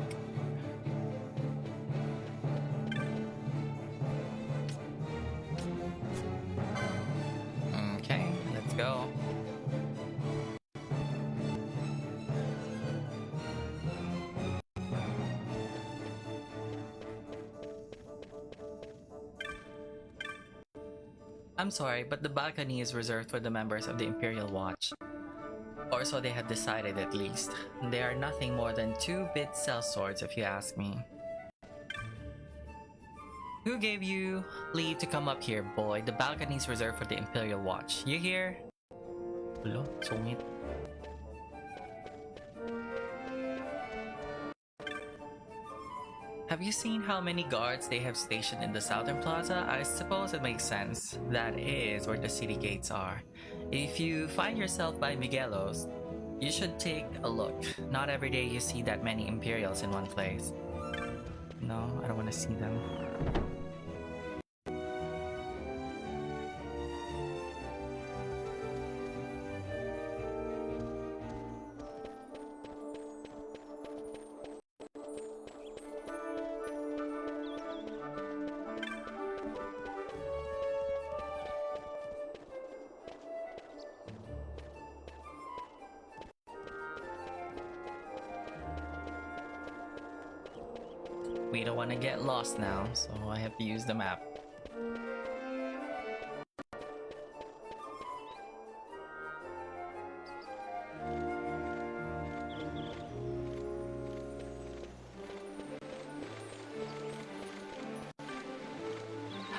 Okay, let's go. I'm sorry, but the balcony is reserved for the members of the Imperial Watch. Or so they have decided, at least. They are nothing more than 2-bit sellswords, if you ask me. Who gave you leave to come up here, boy? The balcony is reserved for the Imperial Watch. You hear? Hello, sungit. Have you seen how many guards they have stationed in the southern plaza? I suppose it makes sense. That is where the city gates are. If you find yourself by Miguelos, you should take a look. Not every day you see that many Imperials in one place. No, I don't want to see them. We don't want to get lost now, so I have to use the map.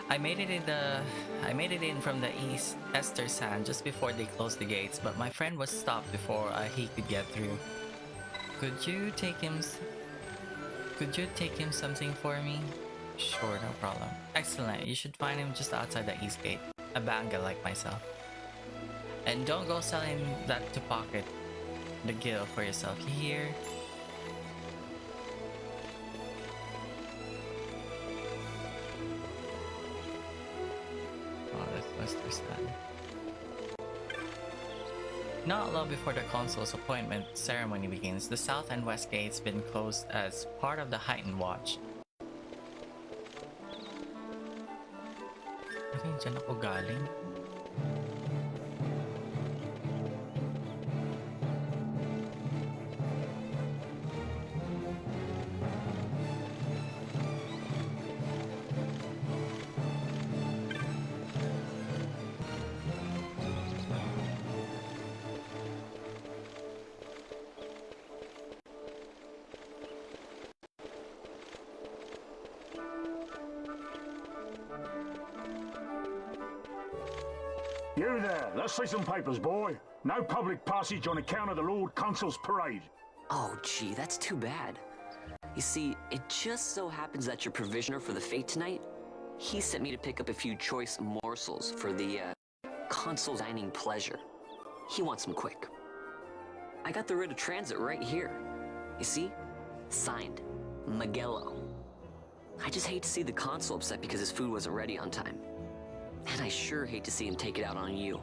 I made it in from the east ESRB just before they closed the gates, but my friend was stopped before he could get through. Could you take him something for me? Sure, no problem. Excellent, you should find him just outside the east gate. A banga like myself. And don't go selling that to pocket the gil for yourself, you hear? Oh, that's ESRB. Not long before the consul's appointment ceremony begins, the south and west gates been closed as part of the heightened watch. Ay, dyan ako galing. You there, let's see some papers, boy. No public passage on account of the Lord Consul's parade. Oh, gee, that's too bad. You see, it just so happens that your provisioner for the fete tonight, he sent me to pick up a few choice morsels for the, Consul's dining pleasure. He wants them quick. I got the writ of transit right here. You see? Signed, Magello. I just hate to see the Consul upset because his food wasn't ready on time. And I sure hate to see him take it out on you.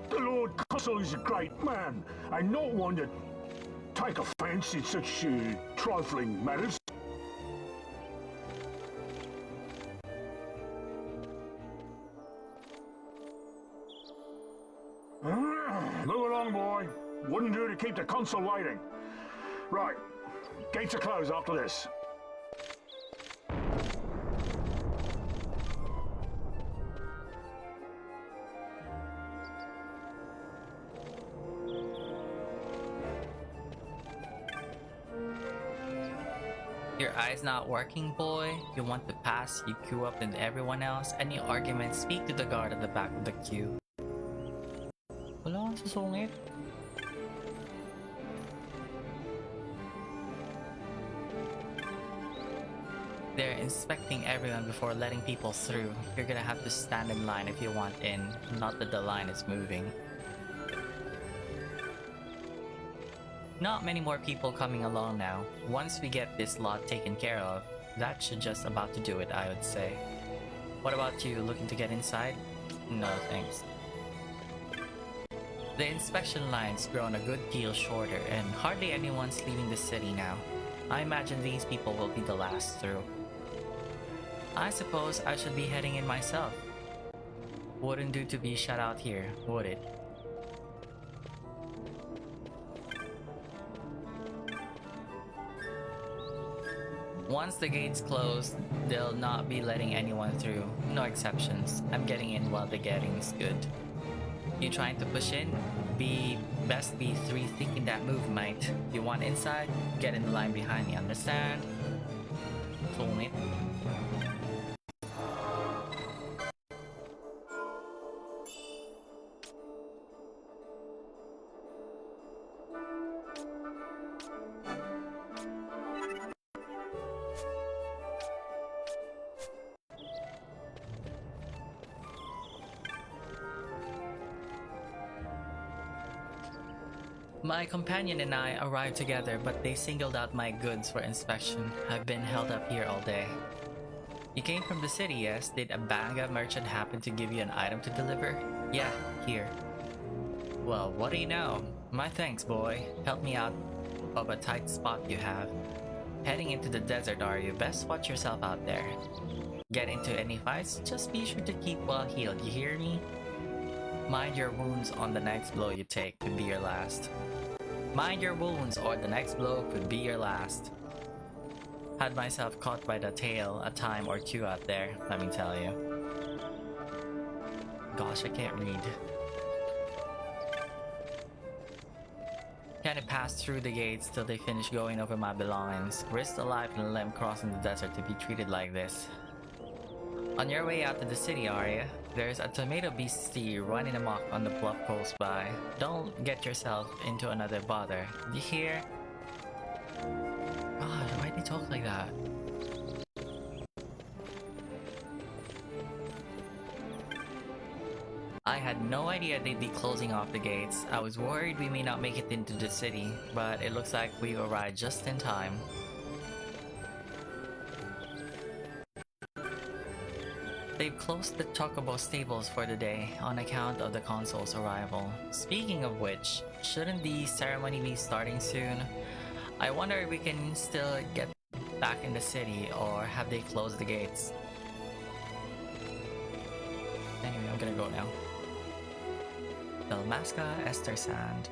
The Lord Consul is a great man, and not one to take offense in such trifling matters. Move along, boy. Wouldn't do to keep the consul waiting. Right. Gates are closed after this. Your eye's not working, boy? You want to pass, you queue up in everyone else? Any arguments, speak to the guard at the back of the queue. Wala kang susungit. They're inspecting everyone before letting people through. You're gonna have to stand in line if you want in, not that the line is moving. Not many more people coming along now. Once we get this lot taken care of, that should just about to do it, I would say. What about you, looking to get inside? No thanks. The inspection line's grown a good deal shorter and hardly anyone's leaving the city now. I imagine these people will be the last through. I suppose I should be heading in myself. Wouldn't do to be shut out here, would it? Once the gates close, they'll not be letting anyone through. No exceptions. I'm getting in while the getting's good. You trying to push in? Best be three thinking that move, mate. You want inside? Get in the line behind me, understand? Cool, mate. My companion and I arrived together, but they singled out my goods for inspection. I've been held up here all day. You came from the city, yes? Did a Banga merchant happen to give you an item to deliver? Yeah, here. Well, what do you know? My thanks, boy. Help me out of a tight spot you have. Heading into the desert, are you? Best watch yourself out there. Get into any fights? Just be sure to keep well healed, you hear me? Mind your wounds on the next blow you take could be your last. Mind your wounds or the next blow could be your last. Had myself caught by the tail a time or two out there, let me tell you. Gosh, I can't read. Can't pass through the gates till they finish going over my belongings. Risked a life and a limb crossing the desert to be treated like this. On your way out to the city, are ya? There's a tomato beastie running amok on the bluff close by. Don't get yourself into another bother. You hear? God, why do they talk like that? I had no idea they'd be closing off the gates. I was worried we may not make it into the city, but it looks like we've arrived just in time. They've closed the Chocobo stables for the day on account of the consul's arrival. Speaking of which, shouldn't the ceremony be starting soon? I wonder if we can still get back in the city, or have they closed the gates? Anyway, I'm gonna go now. 𝙵𝙬 XII.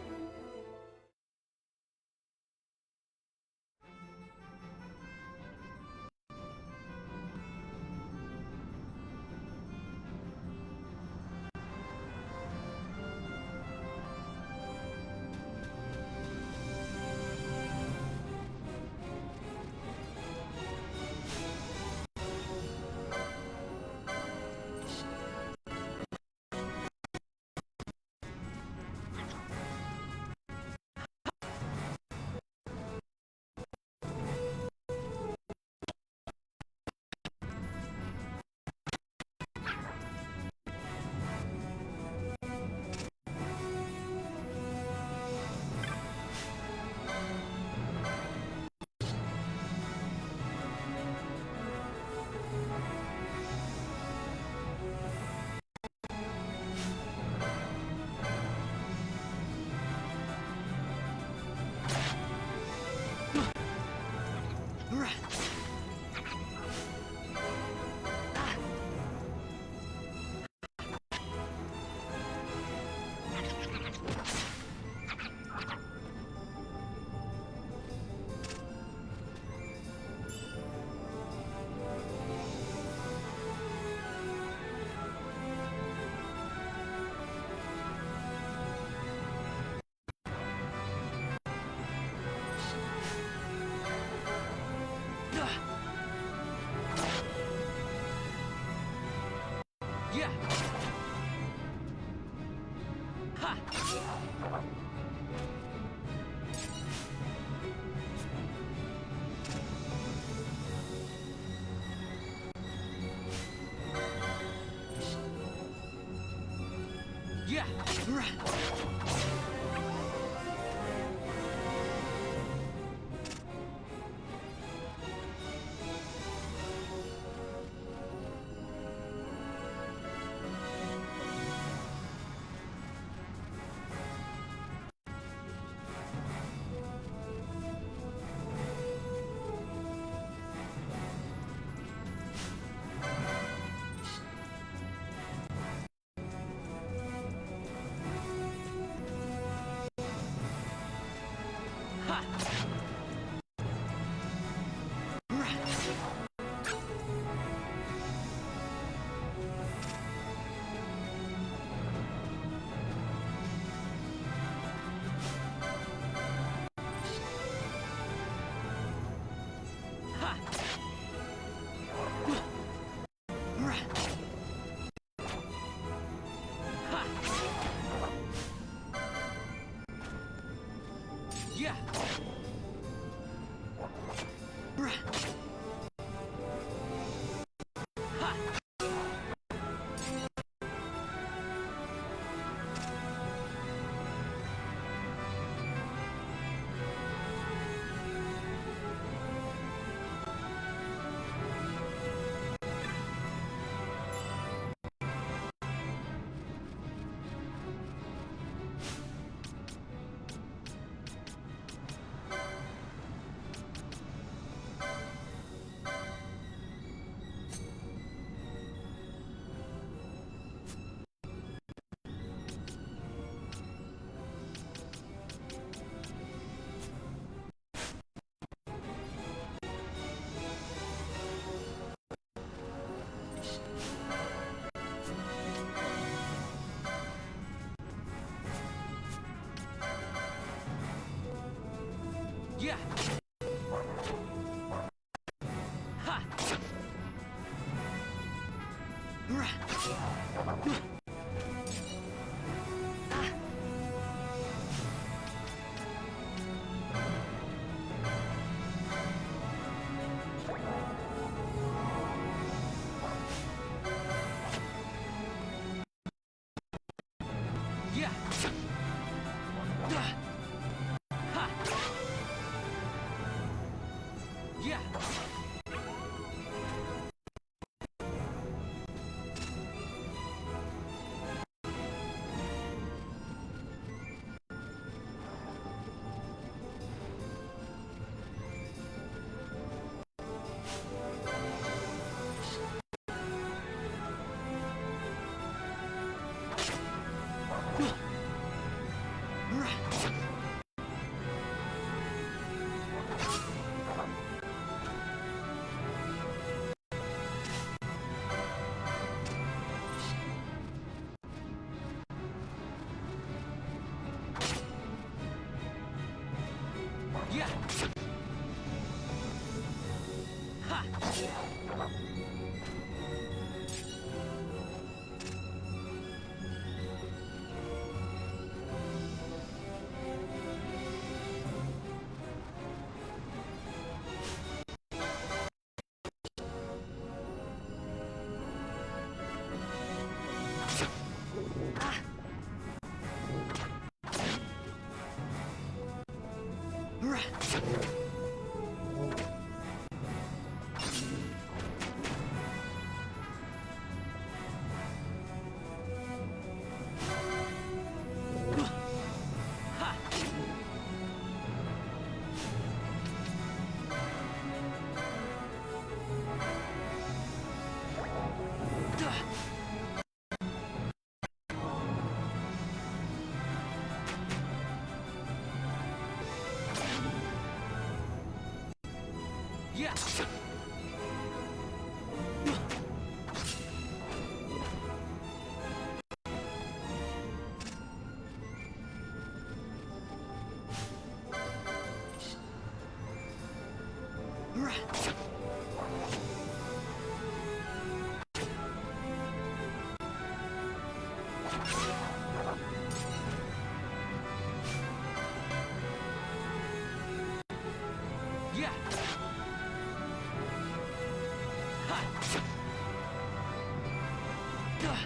Yeah. Ha. Yeah. Yeah. Yeah. Ha. Yeah. Ha. Yeah. Yeah. Ha. Yeah. Yeah. Yeah.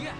Yeah.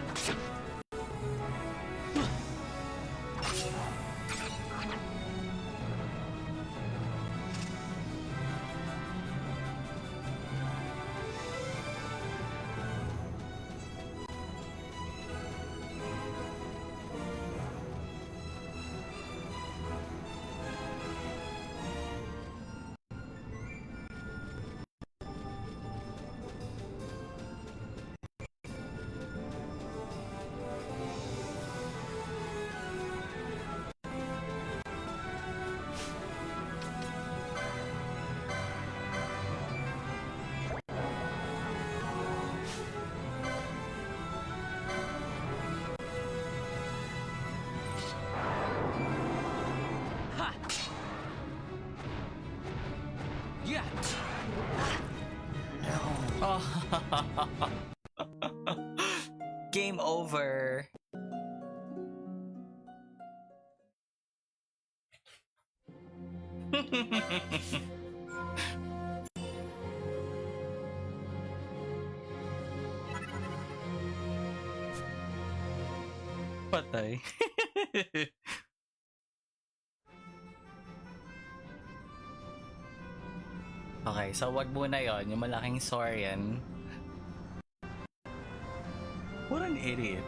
Yeah. No. Oh. Game over. Patay. Okay, so wag muna yon, yung malaking saurian. What an idiot.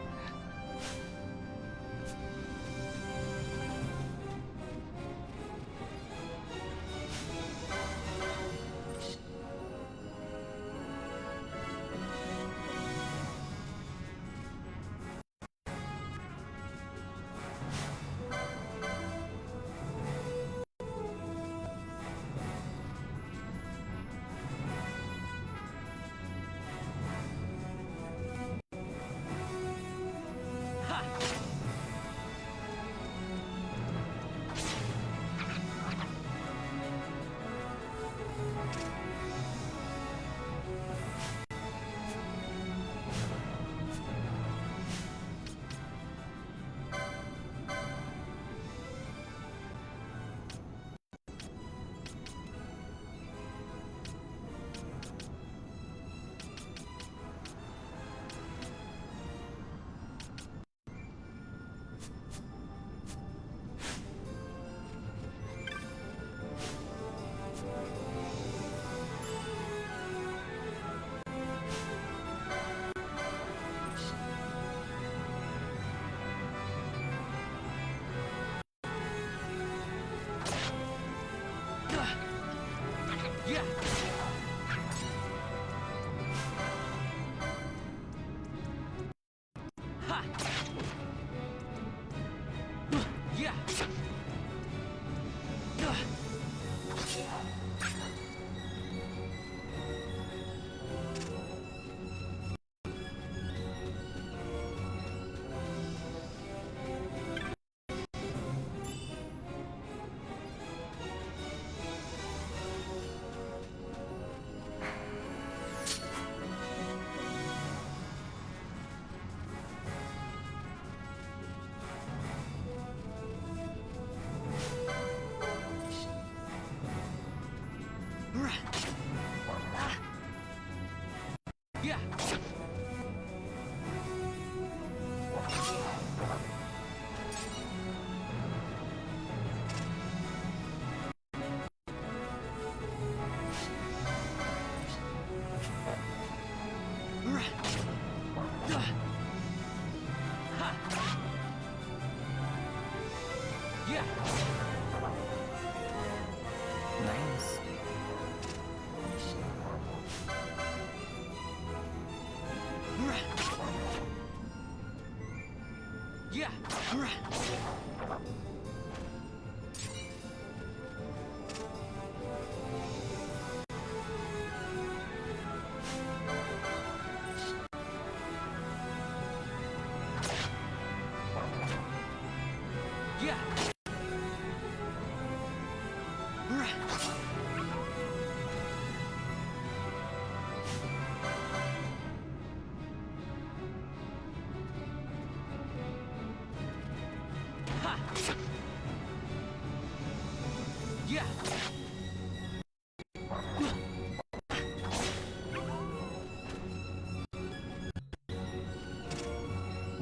Nice.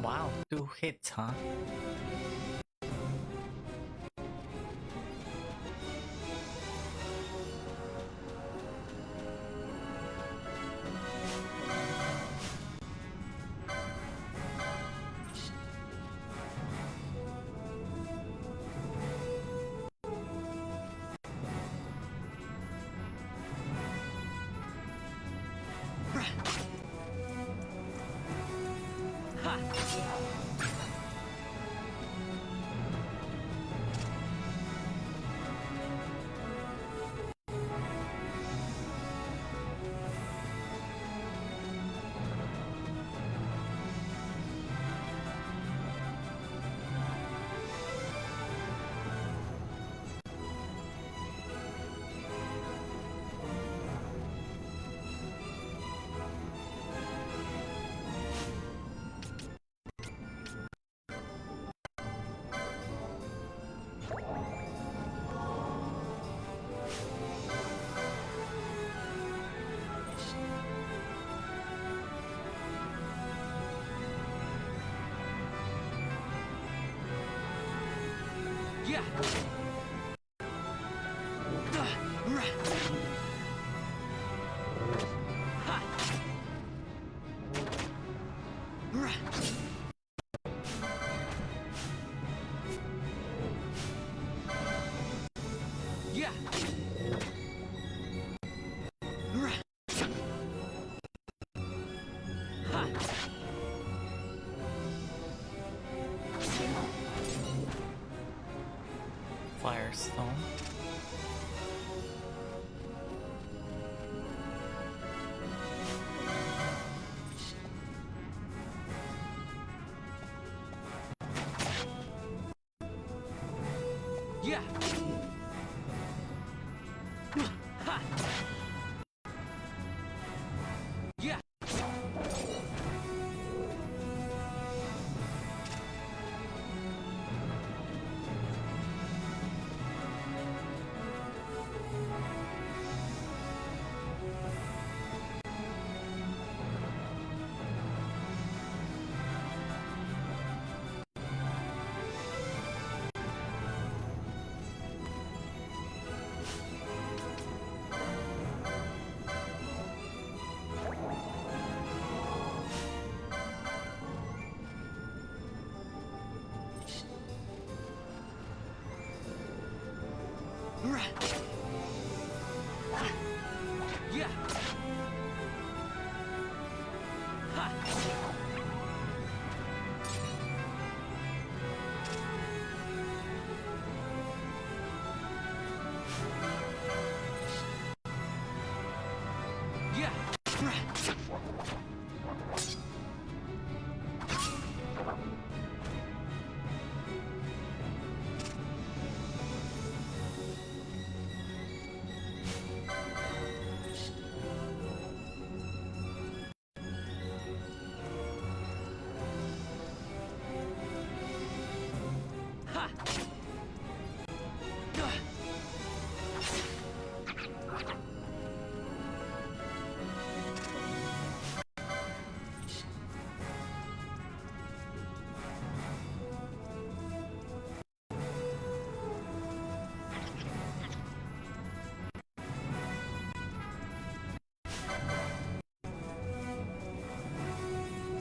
Wow, 2 hits, huh? Firestone. Yeah. Ha. Yeah. Yeah. Ha. Yeah. Ha.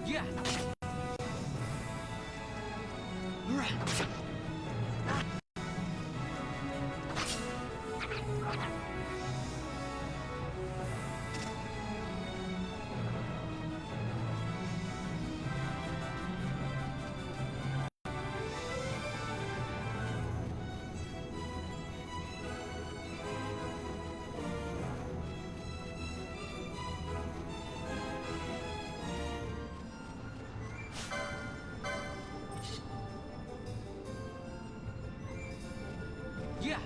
Yeah. Yeah.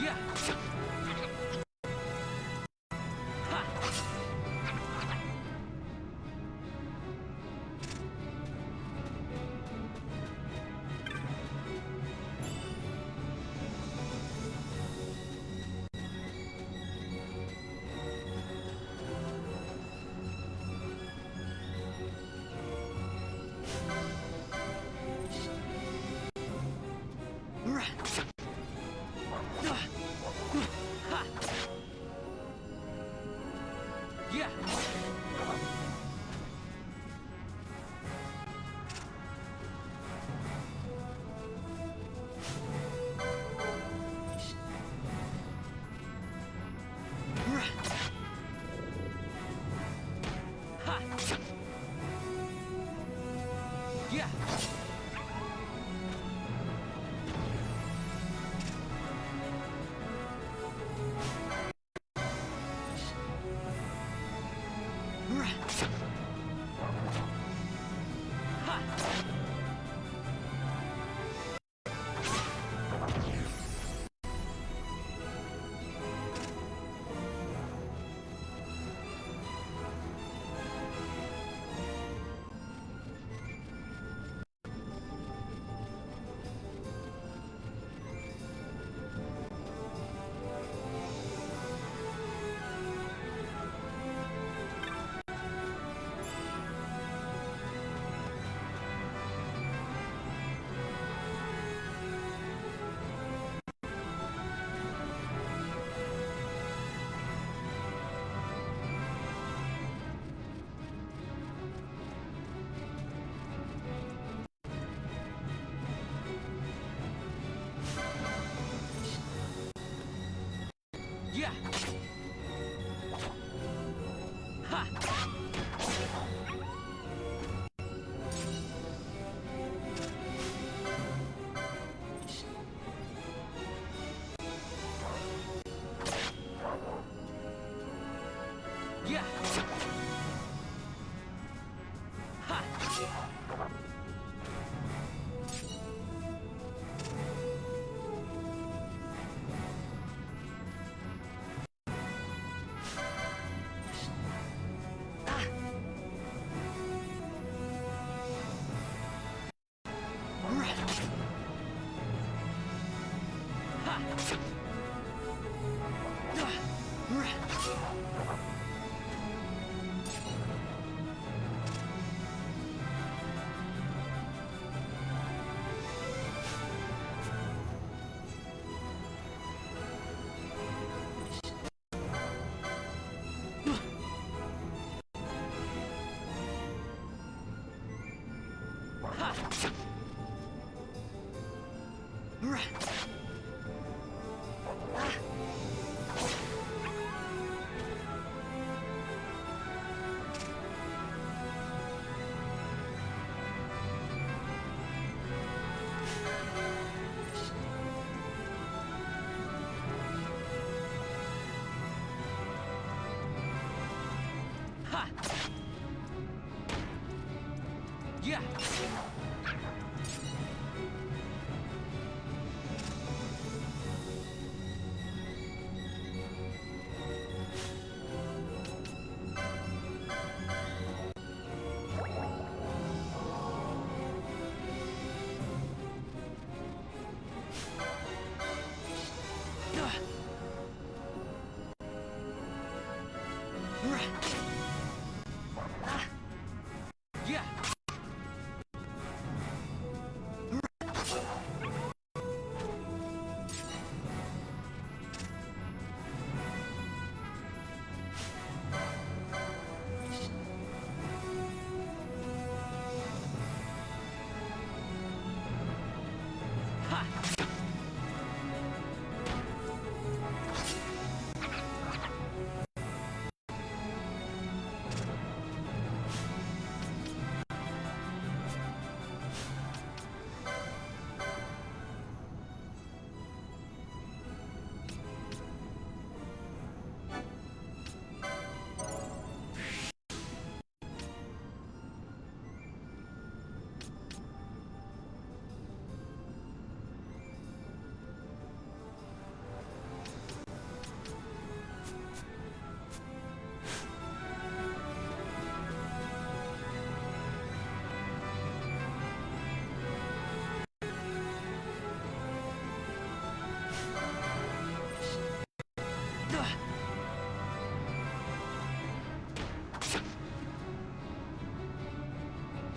Yeah. Yeah. Yeah. Yeah. Ha. Yeah. Ha. Yeah.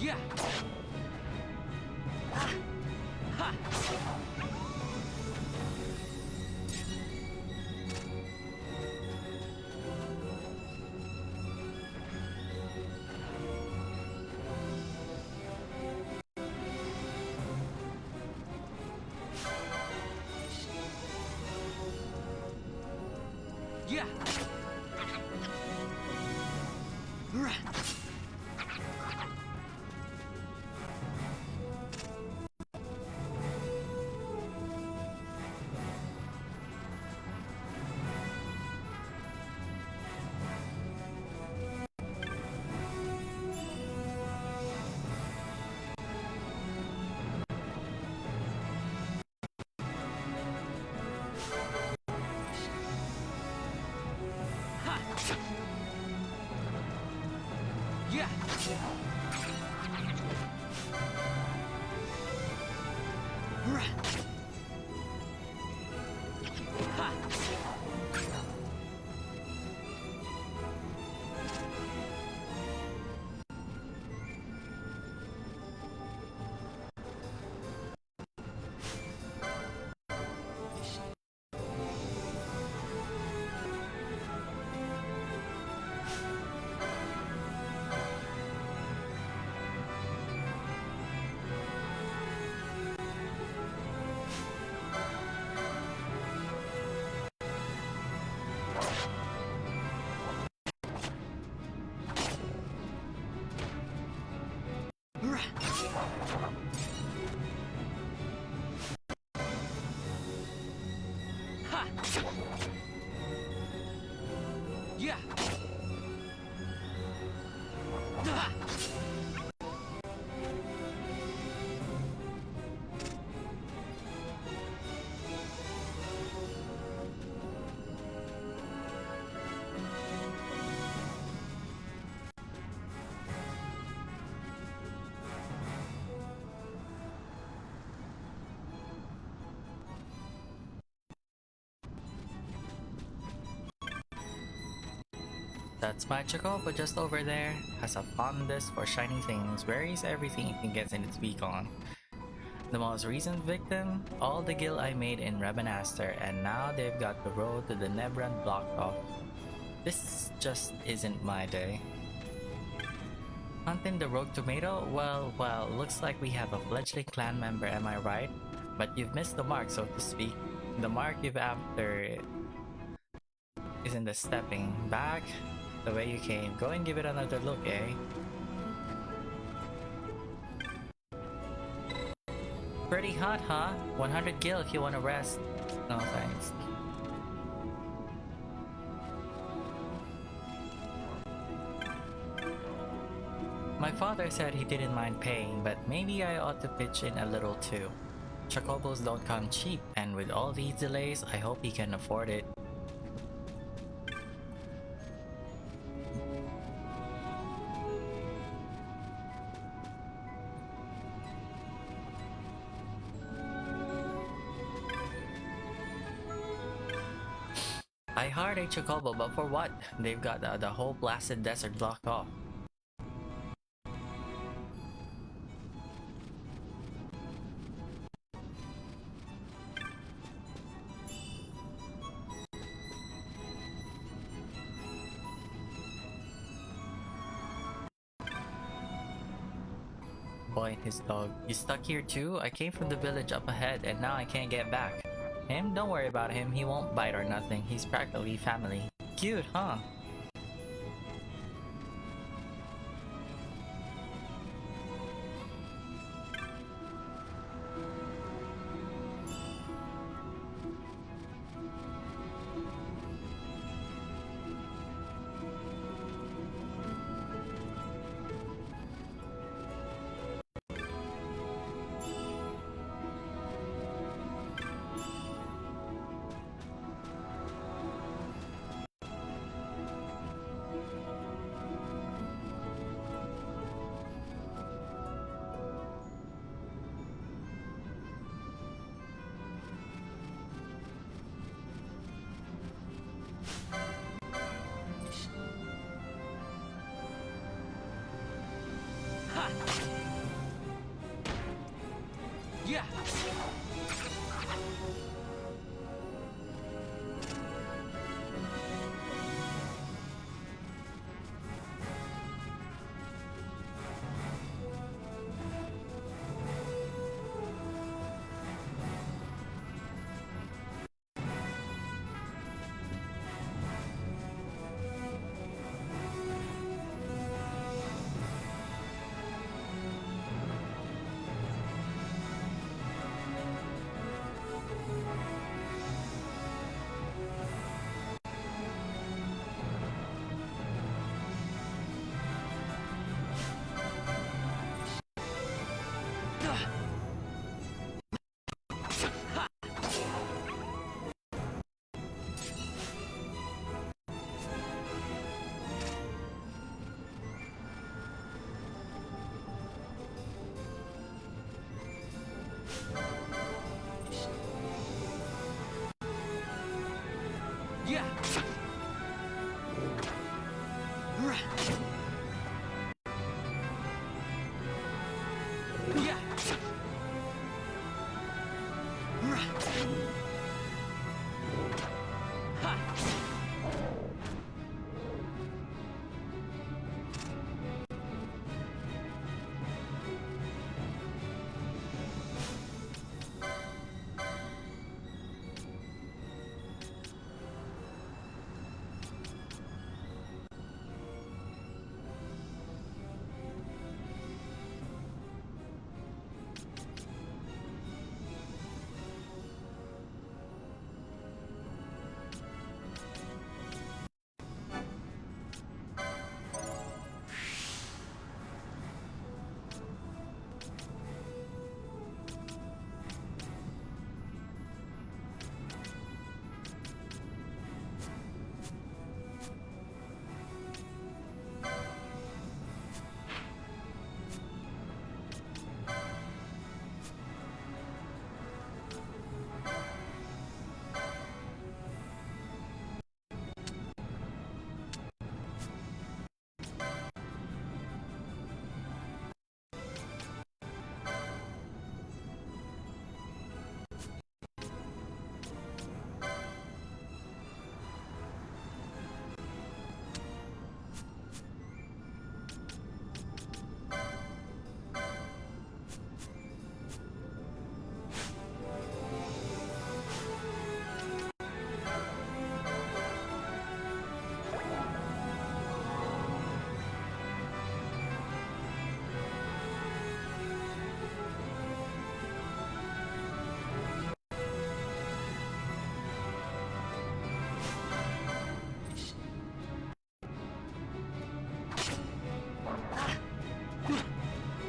Yeah. Ha. Ha. Yeah. Yeah. Ha. Ha. Yeah. Ha. That's my Chocobo just over there. Has a fondness for shiny things, buries everything it can get in its beak on. The most recent victim, all the gil I made in 𝙵𝙸𝙽𝚽𝚃, and now they've got the road to the Nebran blocked off. This just isn't my day. Hunting the rogue tomato? Well, looks like we have a fledgling clan member, am I right? But you've missed the mark, so to speak. The mark you've after isn't the stepping back the way you came. Go and give it another look, eh? Pretty hot, huh? 100 gil if you want to rest. No thanks. My father said he didn't mind paying, but maybe I ought to pitch in a little too. Chocobos don't come cheap, and with all these delays, I hope he can afford it. I hired a Chocobo, but for what? They've got the whole blasted desert blocked off. Boy and his dog. You stuck here too? I came from the village up ahead and now I can't get back. Him? Don't worry about him. He won't bite or nothing. He's practically family. Cute, huh? Yeah. Yeah.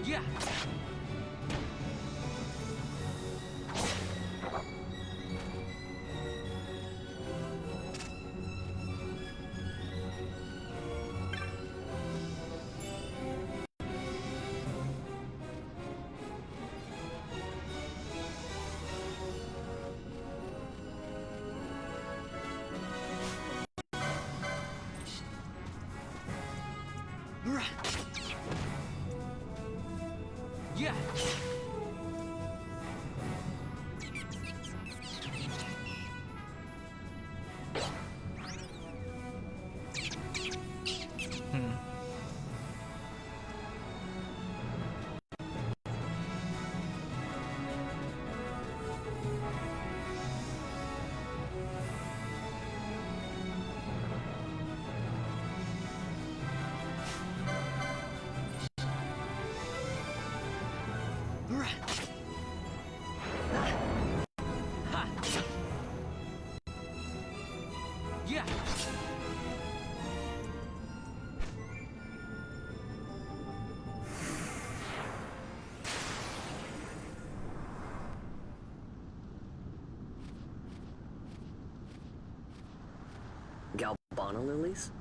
Yeah. Yeah. Yeah. Galbana lilies?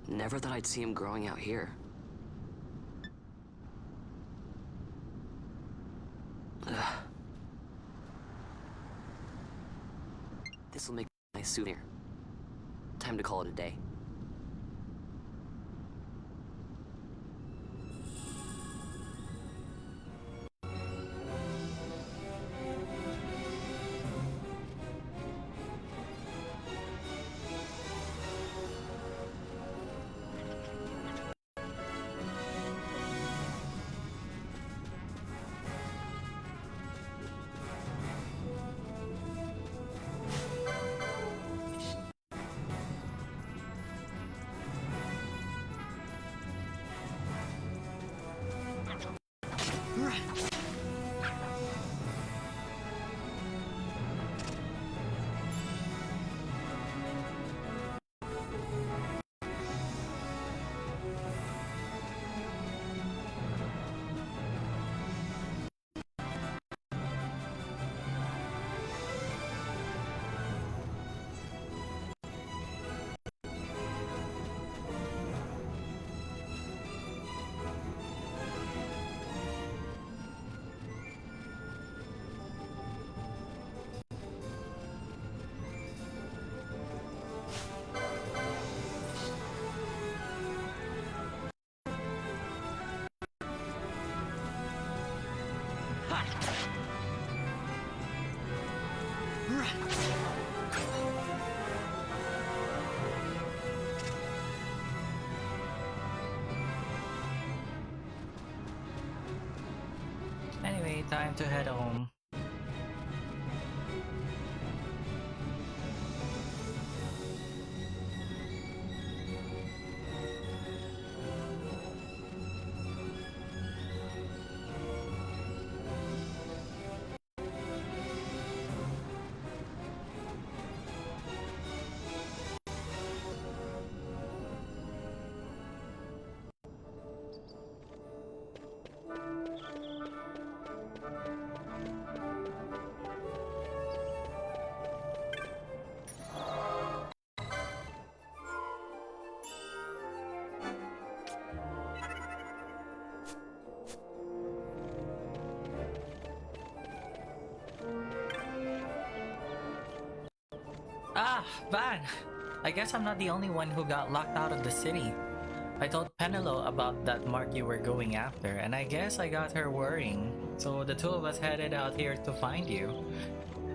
Never thought I'd see him growing out here. This'll make a nice souvenir. Time to call it a day. Time to head home. Ah, Van! I guess I'm not the only one who got locked out of the city. I told Penelope about that mark you were going after, and I guess I got her worrying. So the two of us headed out here to find you.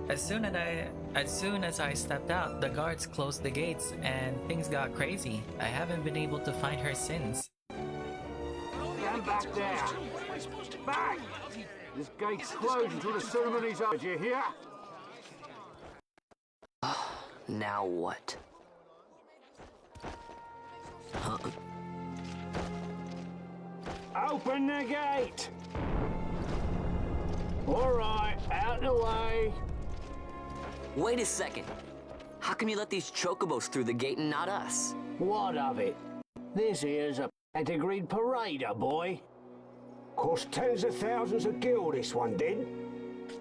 As soon as I stepped out, the guards closed the gates and things got crazy. I haven't been able to find her since. Stand back there! Back! This gate's closed until the ceremony's over, do you hear? Now what? Huh? Open the gate! Alright, out the way. Wait a second. How come you let these chocobos through the gate and not us? What of it? This here's a pedigreed parader, boy. Cost tens of thousands of gil, this one did.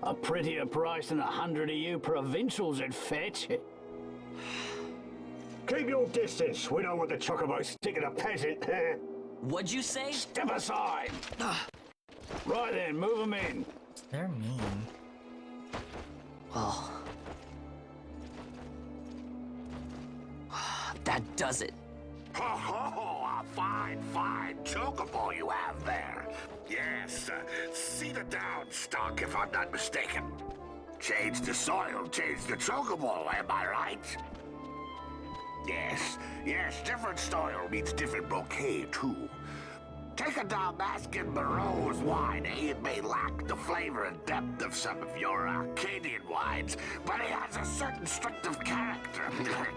A prettier price than 100 of you provincials would fetch. Keep your distance. We don't want the chocobos sticking a peasant. What'd you say? Step aside. Right then, move them in. They're mean. Well, that does it. Oh, a fine chocobo you have there. Yes, cedar down stock if I'm not mistaken. Change the soil, change the chocobo, am I right? Yes, different soil means different bouquet, too. Take a Dalmascan Barrow's wine, eh? It may lack the flavor and depth of some of your Arcadian wines, but it has a certain strength of character.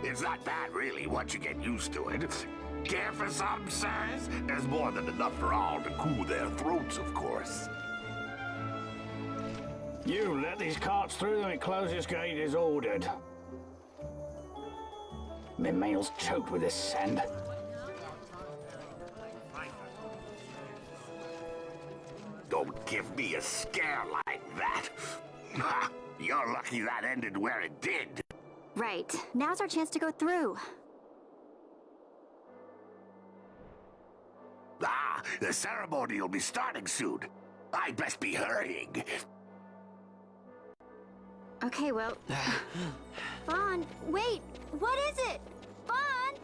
It's not bad, really, once you get used to it. Care for some, sirs? There's more than enough for all to cool their throats, of course. You let these carts through and closest gate is ordered. My mail's choked with this sand. Don't give me a scare like that. You're lucky that ended where it did. Right. Now's our chance to go through. The ceremony will be starting soon. I'd best be hurrying. Okay, well... Vaughn, wait! What is it? Vaughn!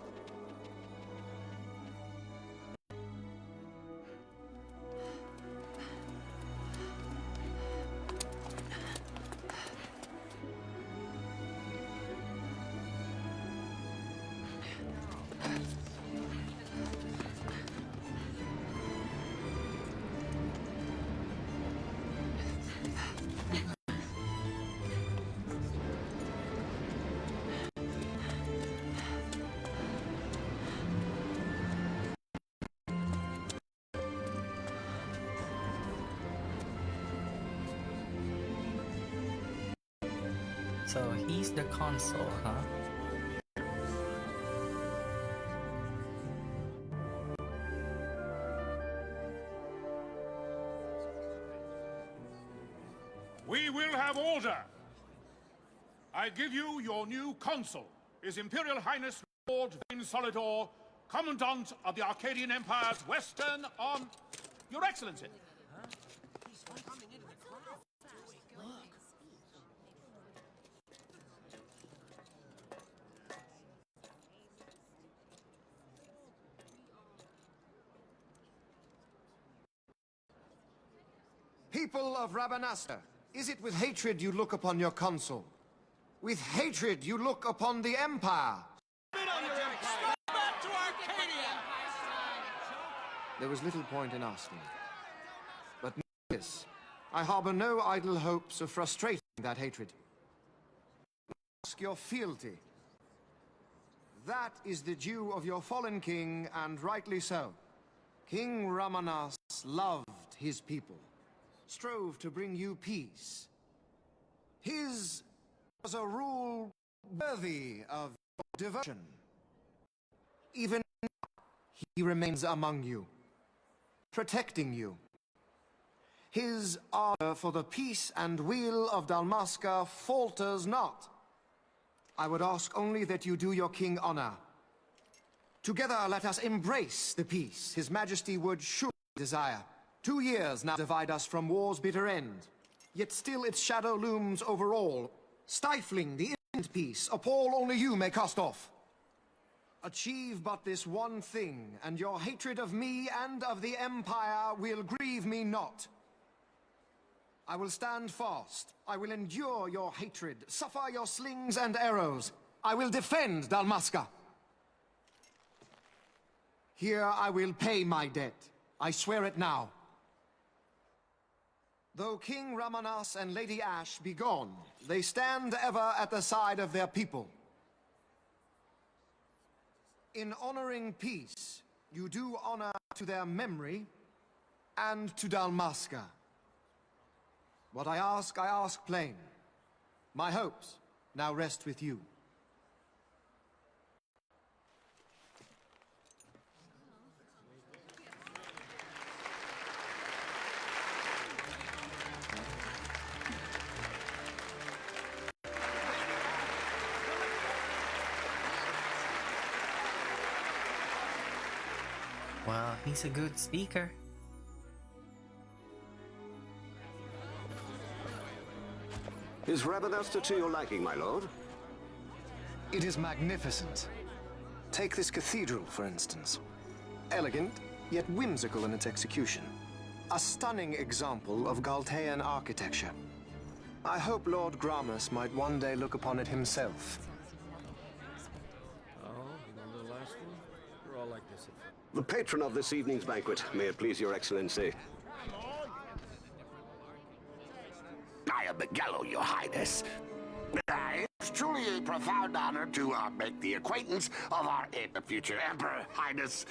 So he's the consul, huh? We will have order. I give you your new consul, His Imperial Highness Lord Vane Solidor, Commandant of the Arcadian Empire's Western Arm... Your Excellency. People of Rabanasta, is it with hatred you look upon your consul? With hatred you look upon the Empire? Back to Arcadia! There was little point in asking. But know this, I harbor no idle hopes of frustrating that hatred. Ask your fealty. That is the due of your fallen king, and rightly so. King Ramanas loved his people, strove to bring you peace. His was a rule worthy of devotion. Even now, he remains among you, protecting you. His ardor for the peace and weal of Dalmasca falters not. I would ask only that you do your king honor. Together let us embrace the peace His Majesty would surely desire. 2 years now divide us from war's bitter end, yet still its shadow looms over all, stifling the instant peace a pall only you may cast off. Achieve but this one thing, and your hatred of me and of the Empire will grieve me not. I will stand fast. I will endure your hatred, suffer your slings and arrows. I will defend Dalmasca. Here I will pay my debt. I swear it now. Though King Ramanas and Lady Ash be gone, they stand ever at the side of their people. In honoring peace, you do honor to their memory and to Dalmasca. What I ask plain. My hopes now rest with you. Well, he's a good speaker. Is Rabadasta to your liking, my lord? It is magnificent. Take this cathedral, for instance. Elegant, yet whimsical in its execution. A stunning example of Galtean architecture. I hope Lord Gramus might one day look upon it himself. Oh, you remember the last one? We're all like this. The patron of this evening's banquet, may it please your excellency. I am Miguel, your highness. It's truly a profound honor to make the acquaintance of our future emperor, highness.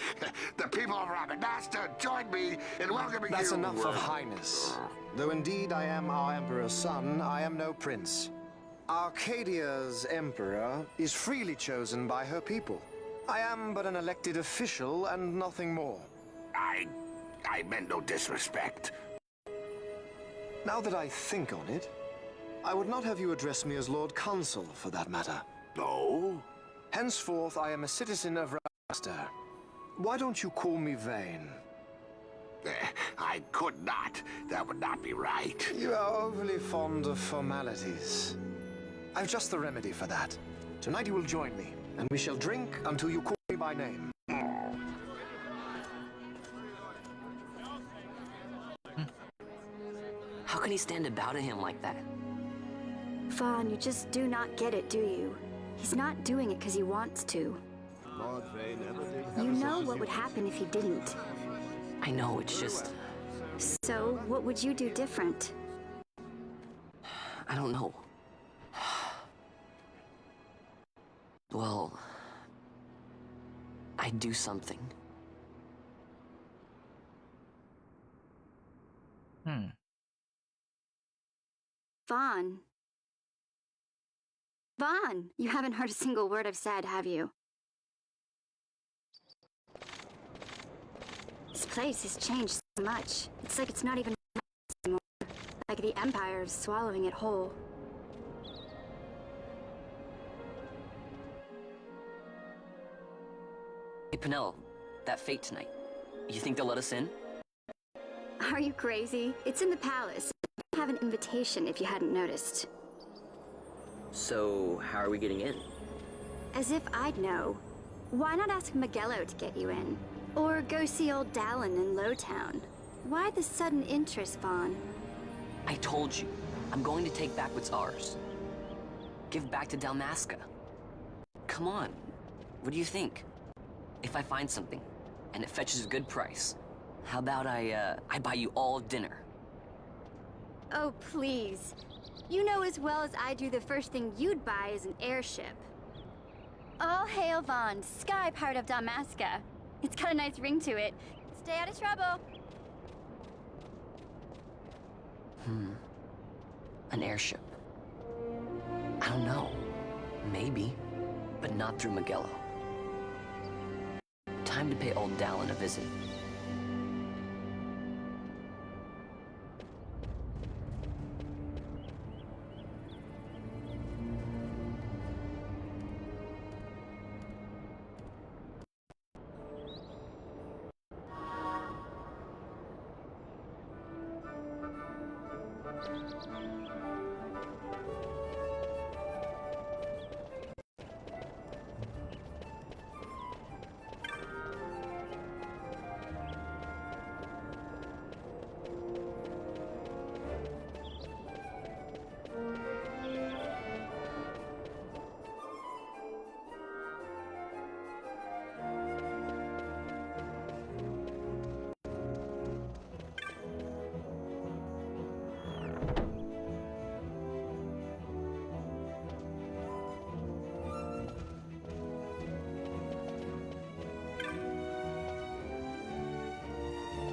The people of Rabadasta join me in welcoming you. That's enough of highness. Though indeed I am our emperor's son, I am no prince. Arcadia's emperor is freely chosen by her people. I am but an elected official and nothing more. I meant no disrespect. Now that I think on it, I would not have you address me as Lord Consul, for that matter. No? Henceforth, I am a citizen of Rabadasta. Why don't you call me Vane? I could not. That would not be right. You are overly fond of formalities. I've just the remedy for that. Tonight you will join me, and we shall drink until you call me by name. How can he stand about him like that? Vaughn, you just do not get it, do you? He's not doing it because he wants to. You know what would happen if he didn't. I know, it's just... So, what would you do different? I don't know. Well... I'd do something. Vaughn. Vaughn, you haven't heard a single word I've said, have you? This place has changed so much. It's like it's not even anymore. Like the Empire is swallowing it whole. Hey, Penelo, that fete tonight. You think they'll let us in? Are you crazy? It's in the palace. I have an invitation if you hadn't noticed. So, how are we getting in? As if I'd know. Why not ask Miguelo to get you in? Or go see old Dallin in Lowtown? Why the sudden interest, Vaughn? I told you, I'm going to take back what's ours. Give back to Dalmasca. Come on, what do you think? If I find something, and it fetches a good price, how about I buy you all dinner? Oh, please. You know as well as I do the first thing you'd buy is an airship. All hail Vaughn, sky part of Dalmasca. It's got a nice ring to it. Stay out of trouble. An airship. I don't know. Maybe. But not through Magello. Time to pay old Dallin a visit.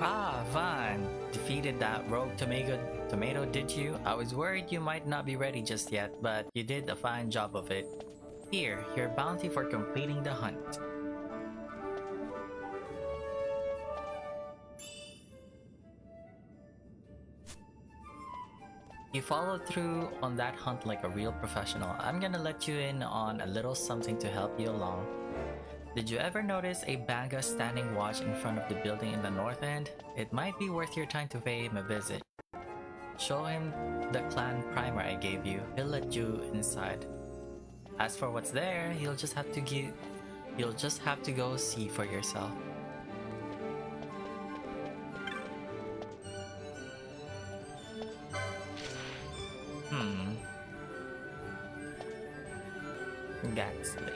Ah, Vaughn. Defeated that rogue tomato, did you? I was worried you might not be ready just yet, but you did a fine job of it. Here, your bounty for completing the hunt. You followed through on that hunt like a real professional. I'm gonna let you in on a little something to help you along. Did you ever notice a Banga standing watch in front of the building in the north end? It might be worth your time to pay him a visit. Show him the clan primer I gave you. He'll let you inside. As for what's there, you'll just have to go see for yourself. Ghastly.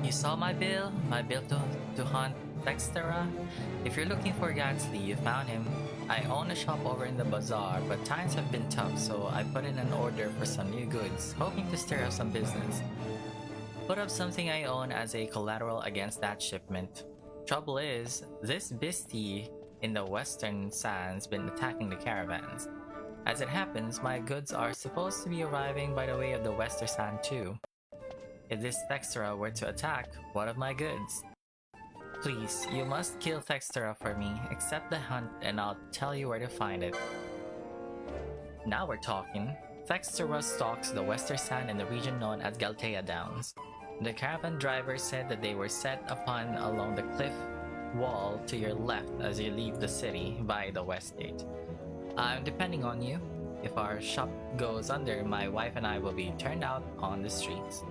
You saw my bill to hunt Textera? If you're looking for Gansley, you found him. I own a shop over in the bazaar, but times have been tough, so I put in an order for some new goods, hoping to stir up some business. Put up something I own as a collateral against that shipment. Trouble is, this beastie in the western sands been attacking the caravans. As it happens, my goods are supposed to be arriving by the way of the western sand too. If this Textera were to attack, what of my goods? Please, you must kill Textera for me. Accept the hunt and I'll tell you where to find it. Now we're talking. Textera stalks the western sand in the region known as Galtea Downs. The caravan driver said that they were set upon along the cliff wall to your left as you leave the city by the west gate. I'm depending on you. If our shop goes under, my wife and I will be turned out on the streets.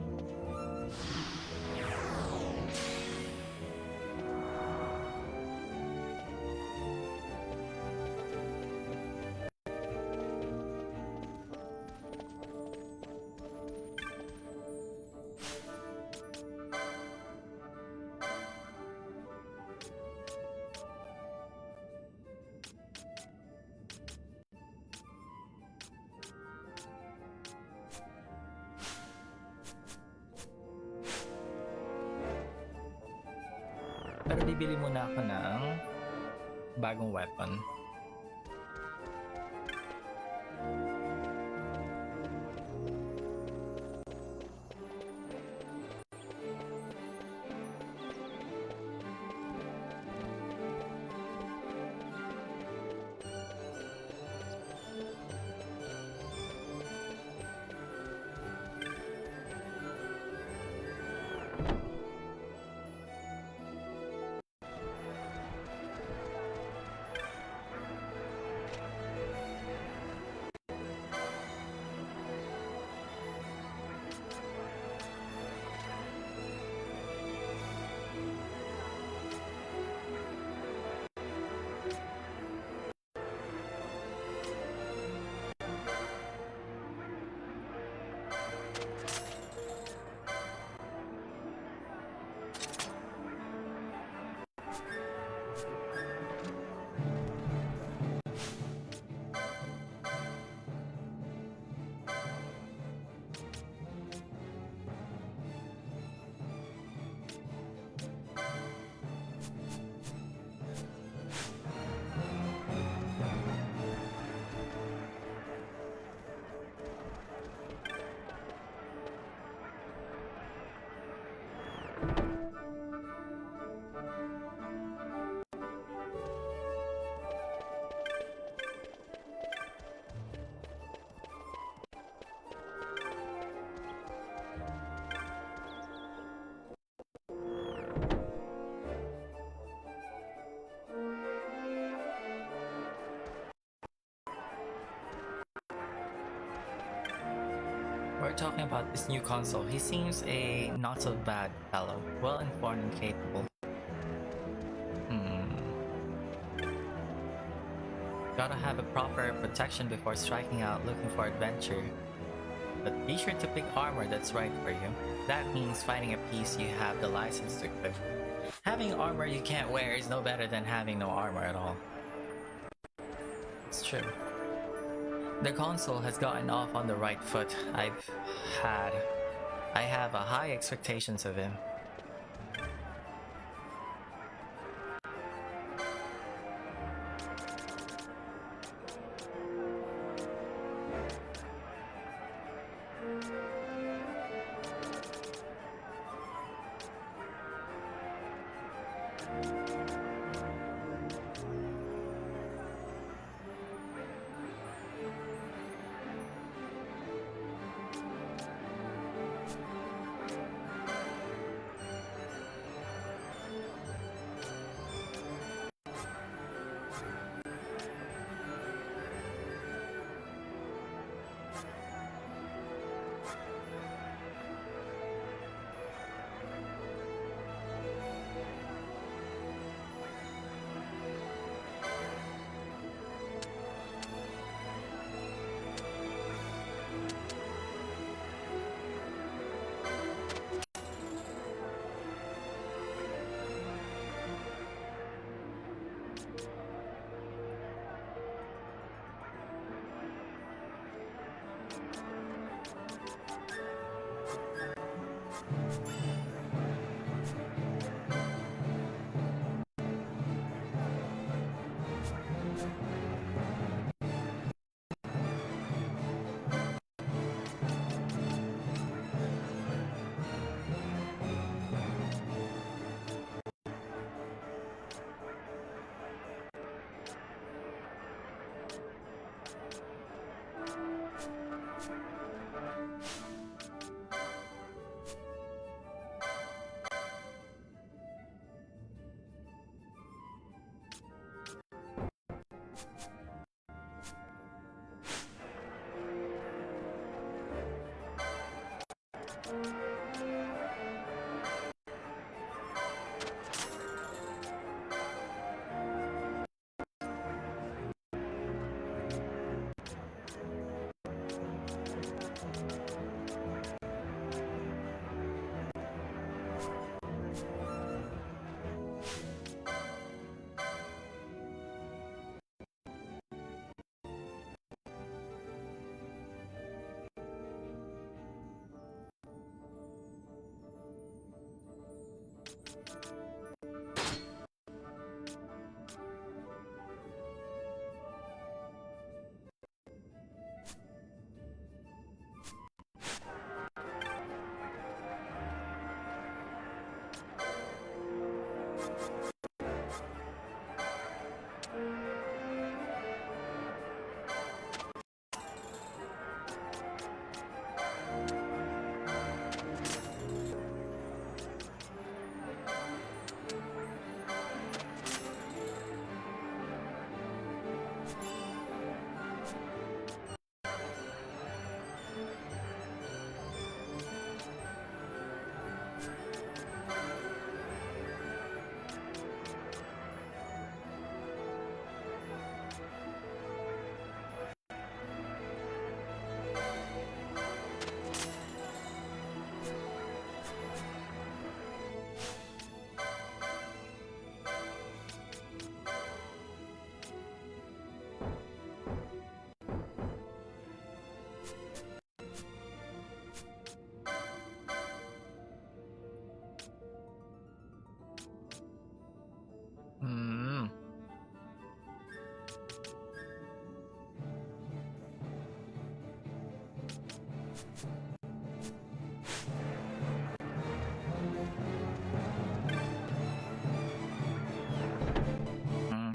Pero bibili muna ako ng bagong weapon. we're talking about this new console. He seems a not so bad fellow, well informed and capable. Gotta have a proper protection before striking out looking for adventure. But be sure to pick armor that's right for you. That means finding a piece you have the license to equip. Having armor you can't wear is no better than having no armor at all. It's true. The console has gotten off on the right foot. I have high expectations of him.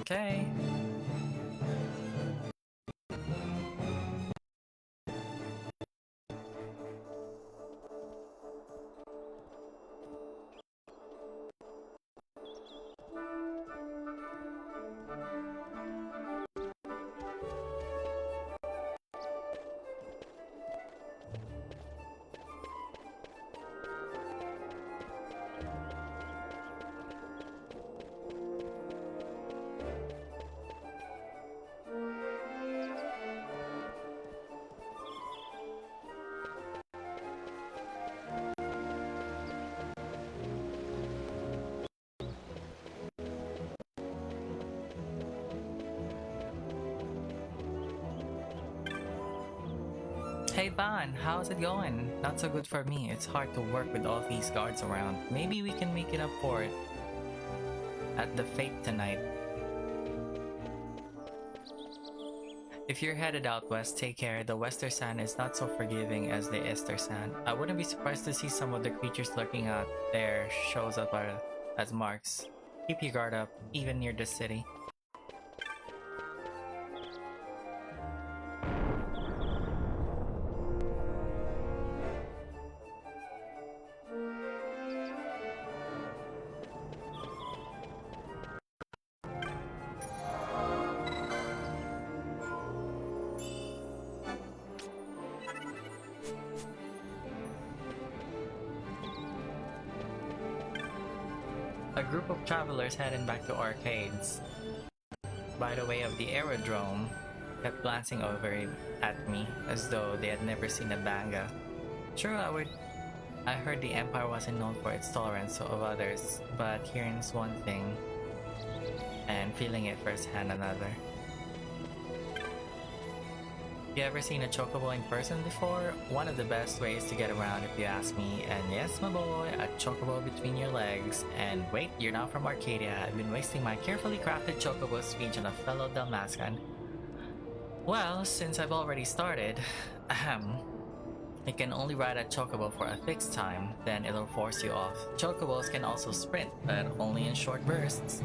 Okay. Hey Van, how's it going? Not so good for me. It's hard to work with all these guards around. Maybe we can make it up for it at the fete tonight. If you're headed out west, take care. The Western Sand is not so forgiving as the Eastern Sand. I wouldn't be surprised to see some of the creatures lurking out there shows up as marks. Keep your guard up, even near the city. A group of travelers heading back to arcades. By the way of the aerodrome, kept glancing over at me as though they had never seen a banga. Sure, I heard the Empire wasn't known for its tolerance of others, but hearing's one thing, and feeling it firsthand another. You ever seen a chocobo in person before? One of the best ways to get around if you ask me, and yes my boy, a chocobo between your legs. And wait, you're not from Arcadia. I've been wasting my carefully crafted chocobo speech on a fellow Dalmascan. Well, since I've already started, you can only ride a chocobo for a fixed time, then it'll force you off. Chocobos can also sprint, but only in short bursts.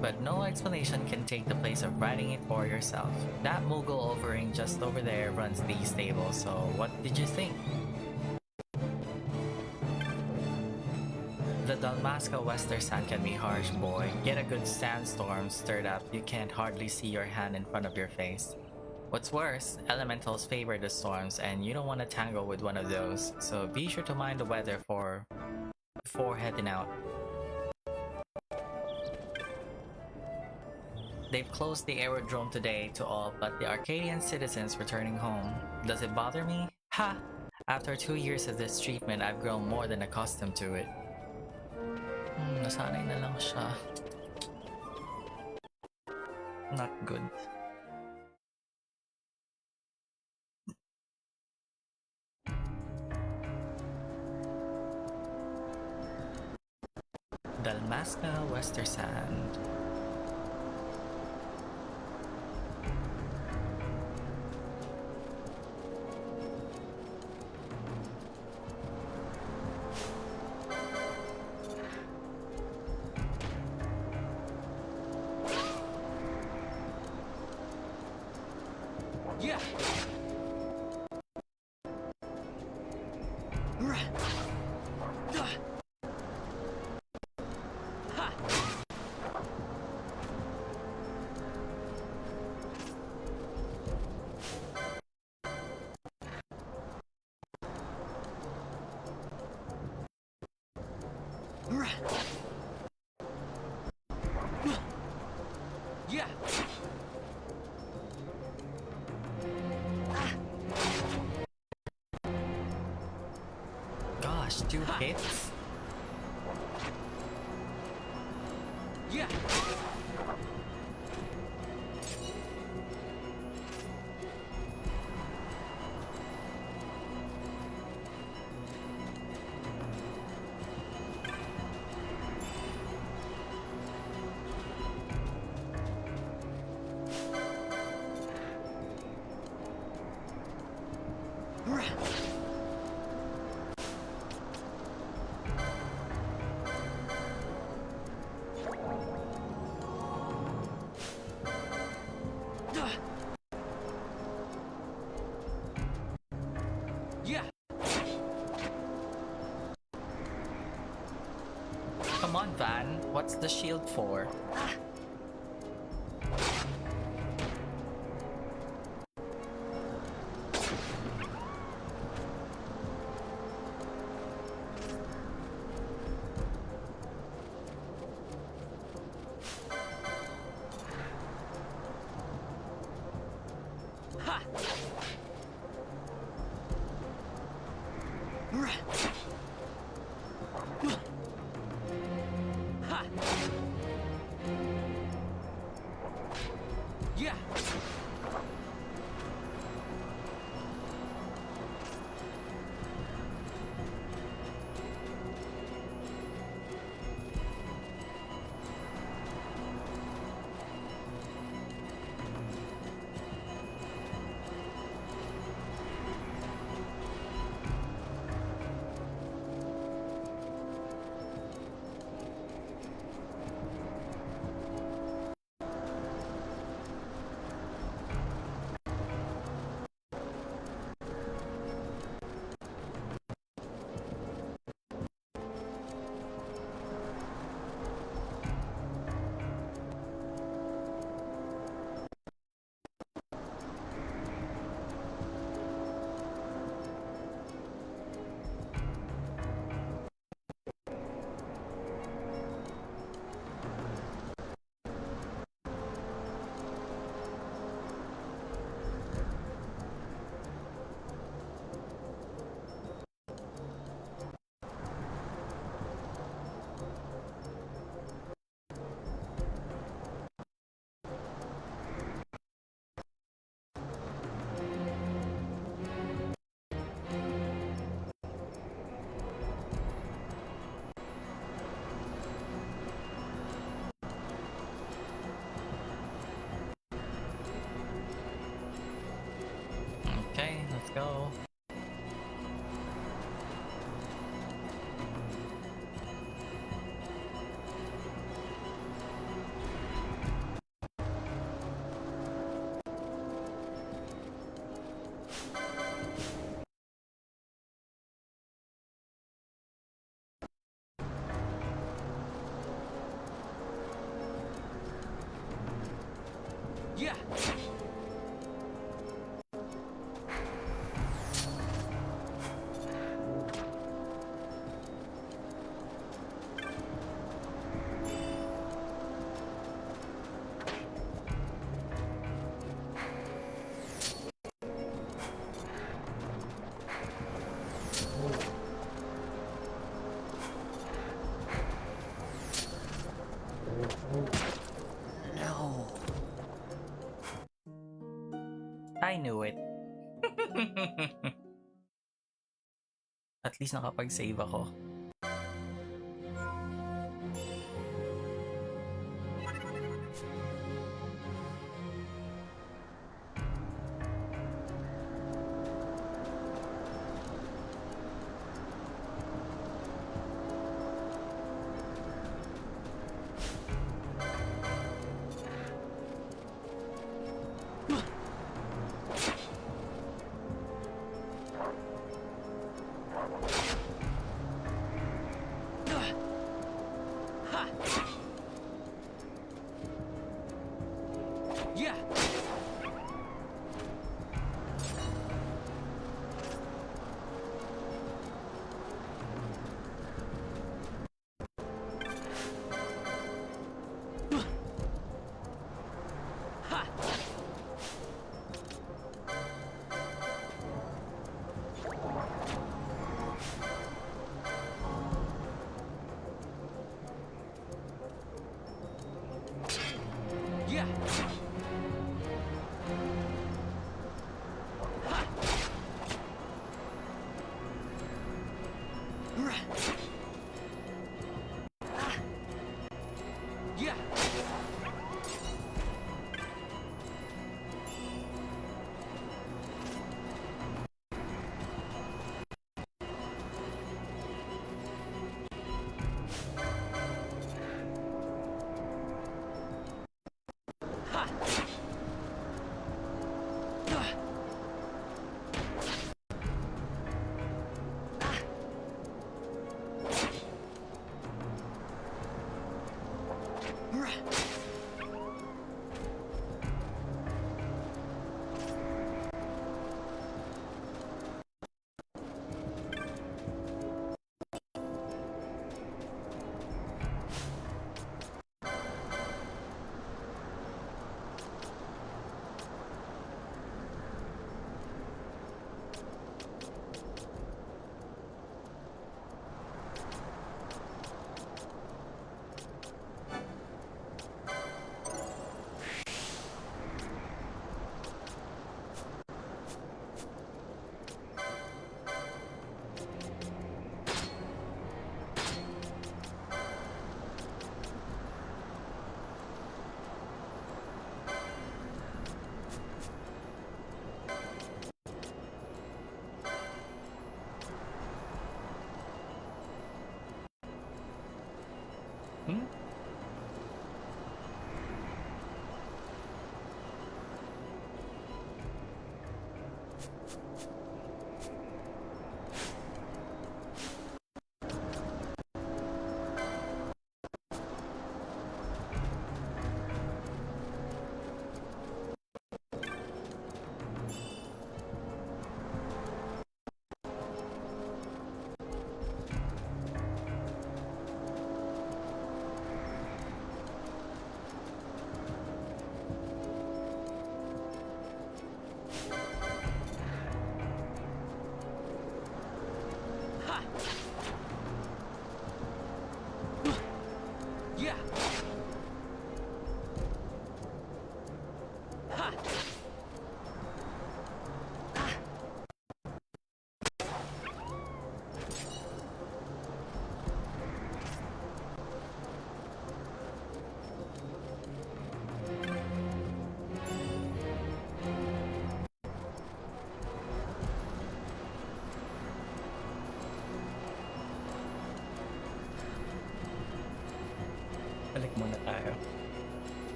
But no explanation can take the place of riding it for yourself. That Moogle overing just over there runs these stables, so what did you think? The Dalmasca Western Sand can be harsh, boy. Get a good sandstorm stirred up, you can't hardly see your hand in front of your face. What's worse, elementals favor the storms, and you don't want to tangle with one of those, so be sure to mind the weather before heading out. They've closed the aerodrome today to all but the Arcadian citizens returning home. Does it bother me? Ha! After 2 years of this treatment, I've grown more than accustomed to it. Nasanay na lang siya. Not good. Dalmasca Western Sand. Yeah. Yeah. Gosh, 2 hits? Yeah. Come on, Van. What's the shield for? knew it. At least nakapag-save ako.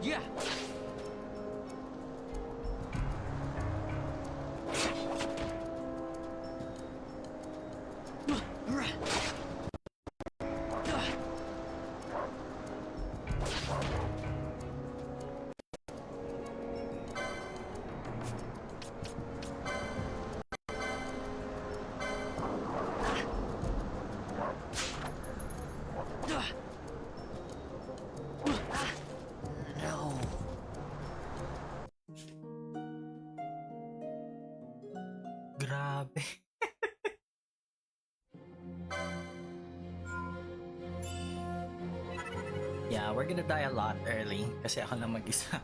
Yeah. Grabe. Yeah, we're gonna die a lot early kasi ako lang mag-isa.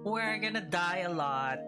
We're gonna die a lot.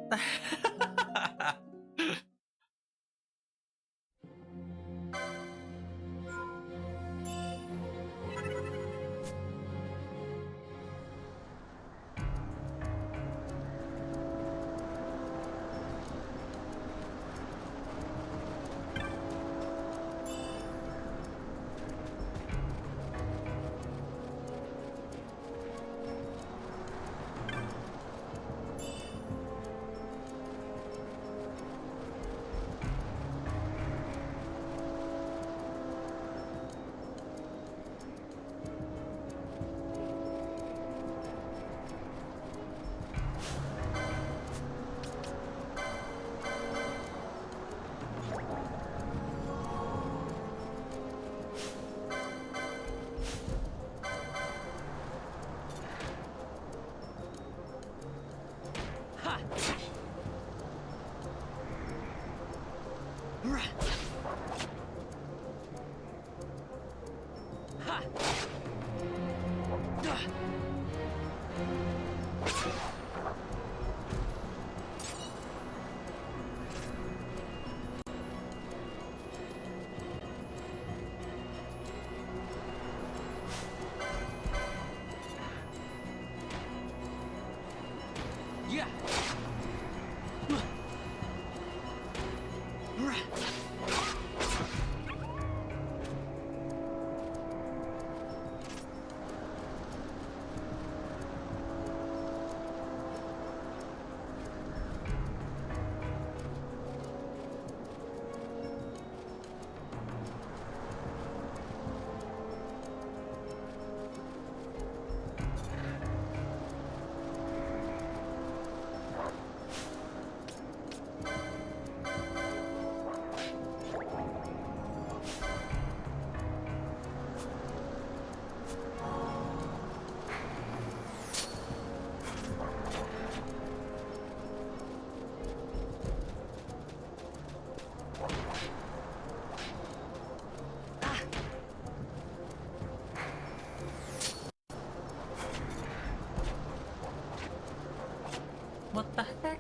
What the heck?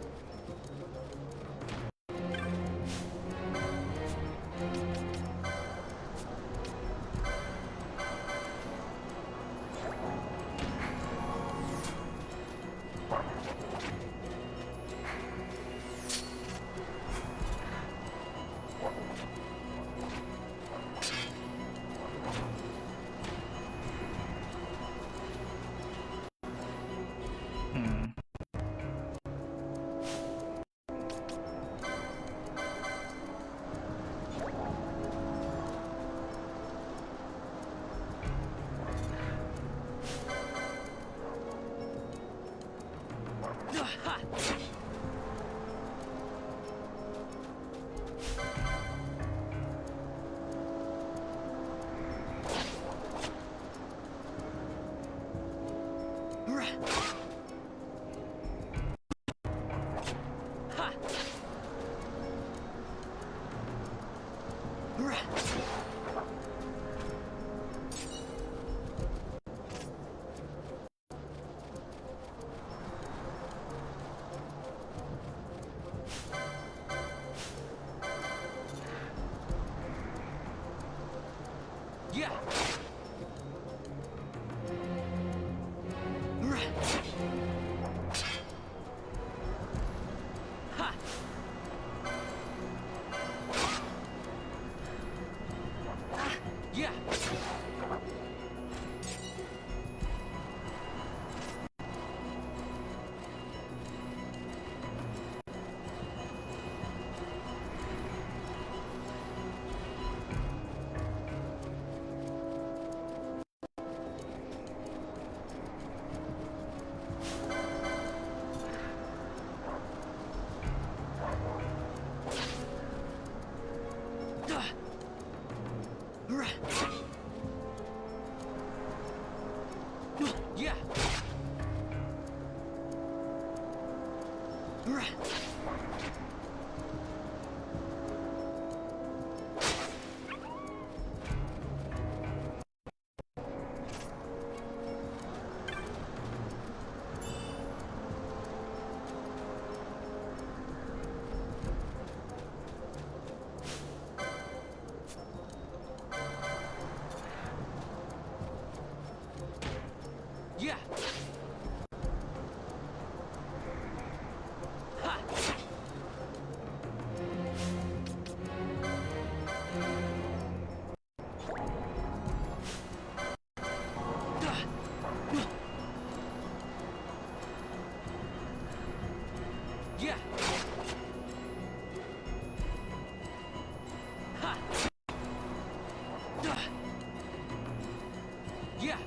Yeah. Ha. Yeah. Yeah. Yeah. Ha. Yeah. Ha. Yeah.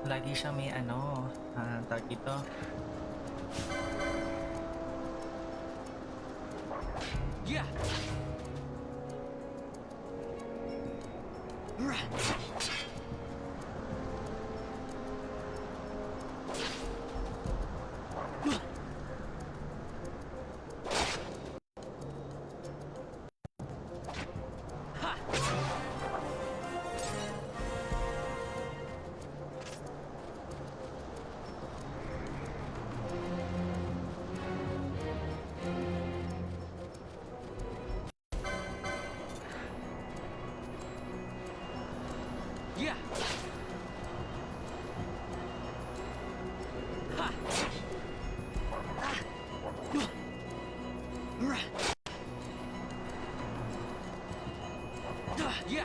Lagi siya may ano, tawag ito. Yeah. Yeah. Ha. Yeah.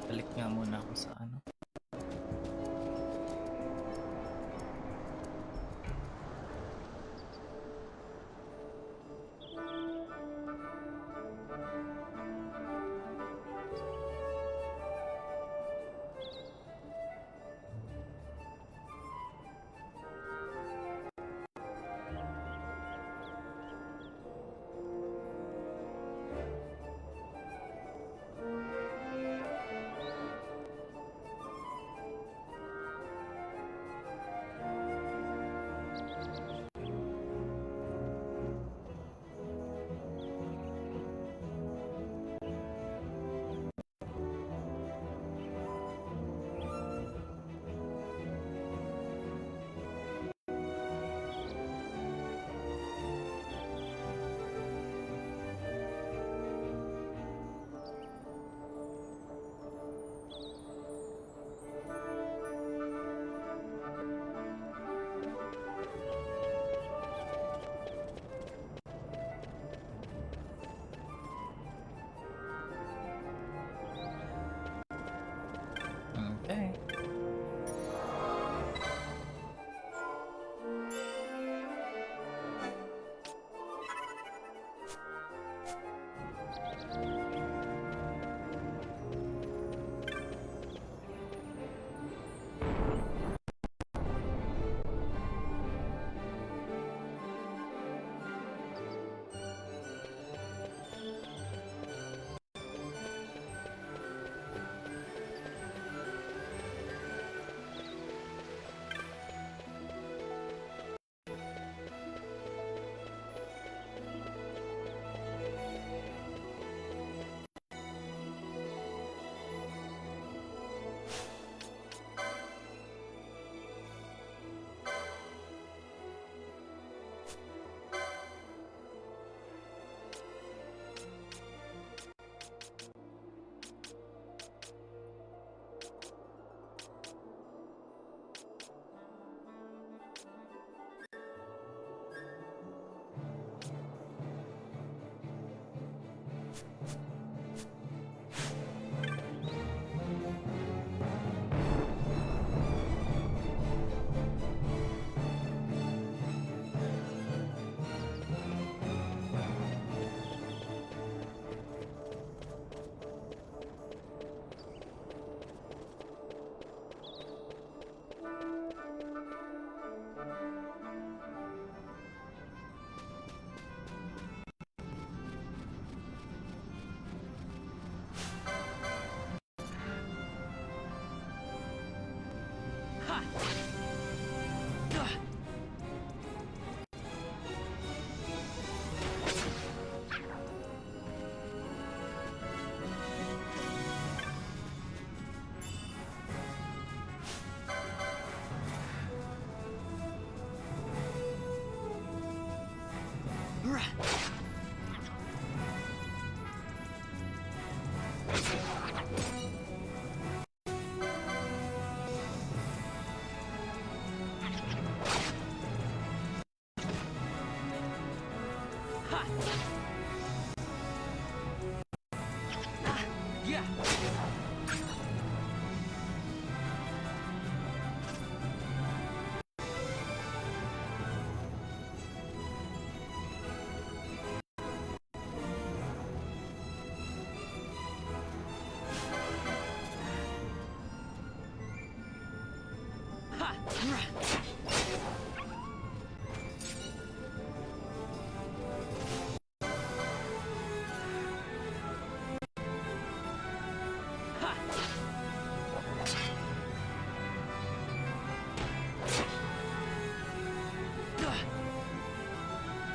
Balik nga muna ako sa ano. Okay.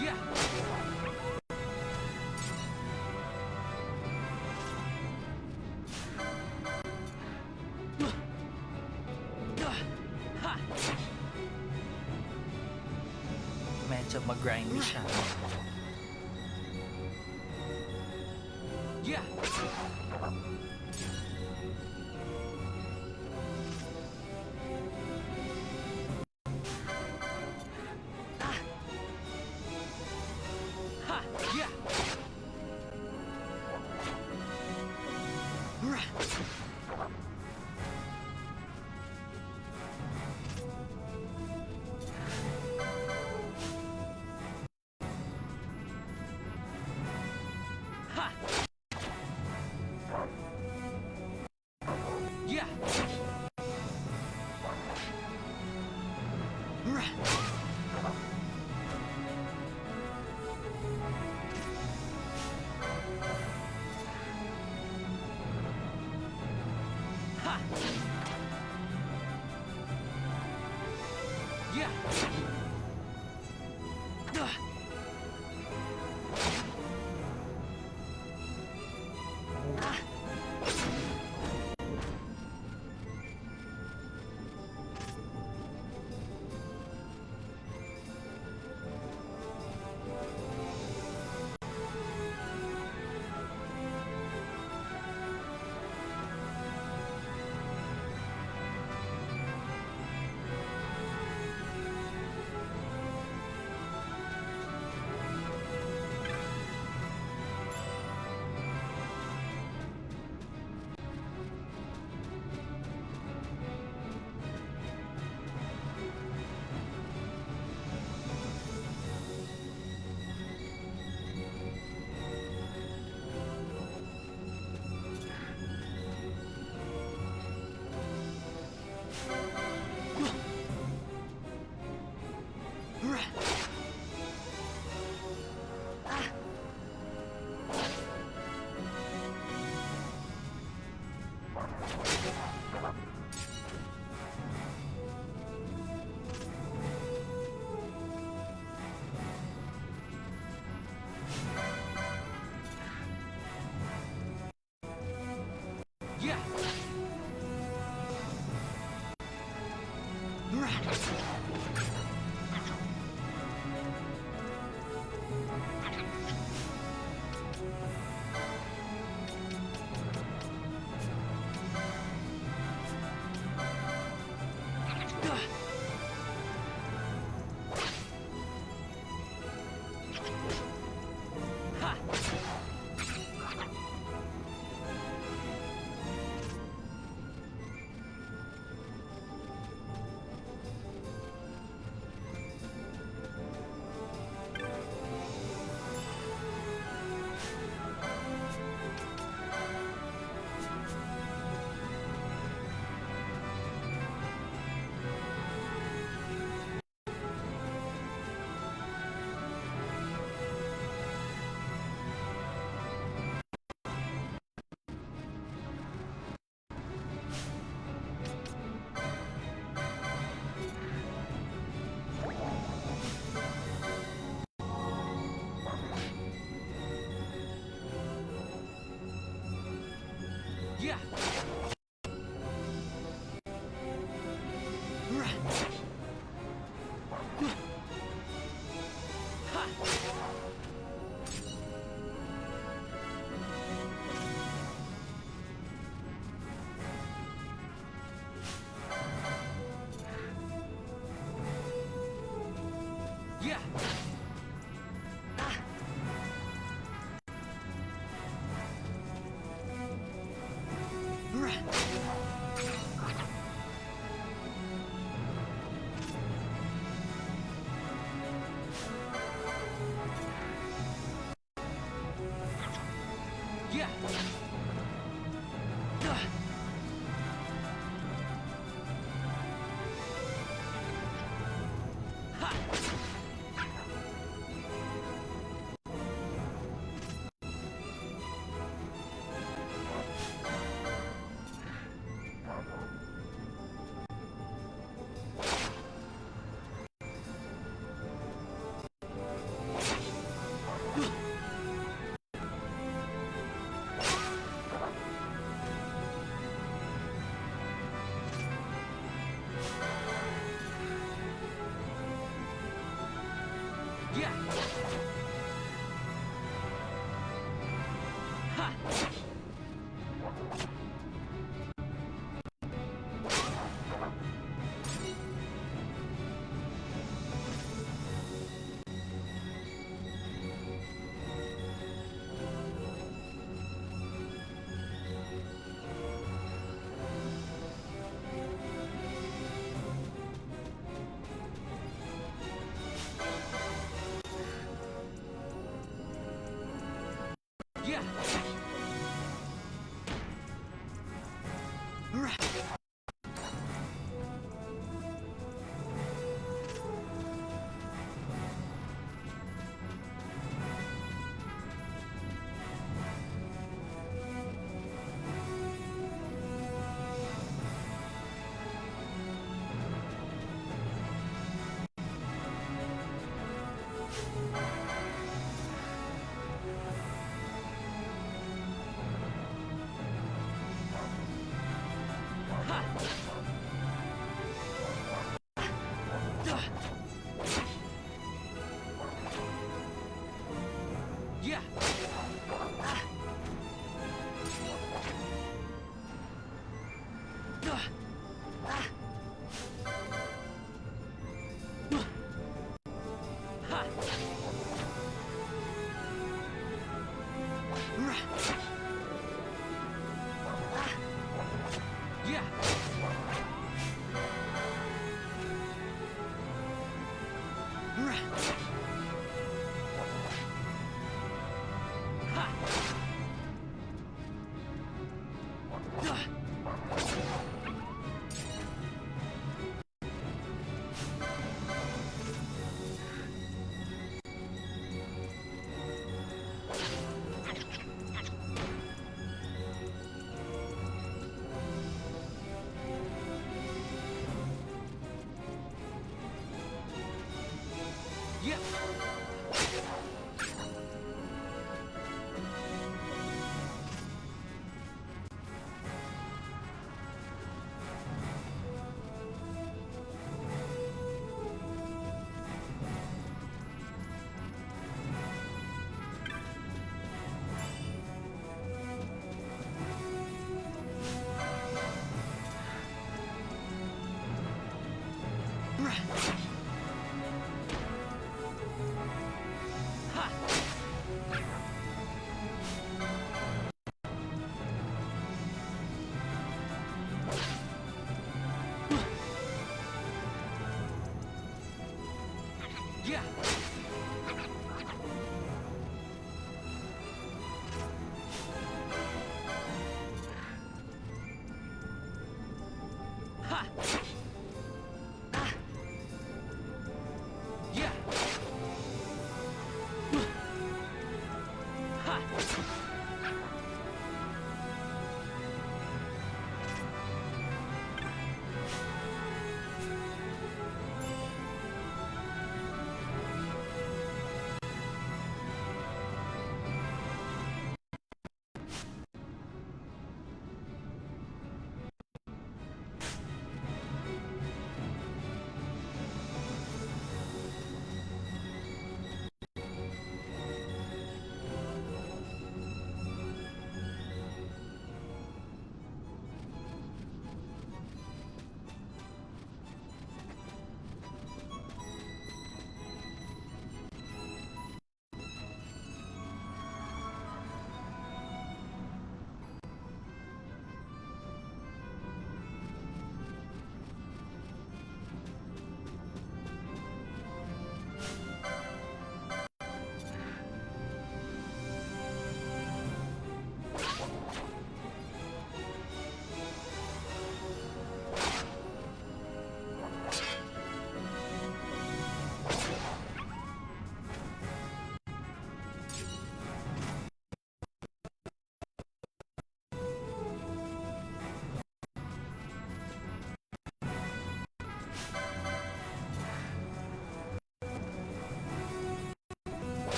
Yeah. Medyo mag-grindy siya. Yeah.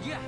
Yeah.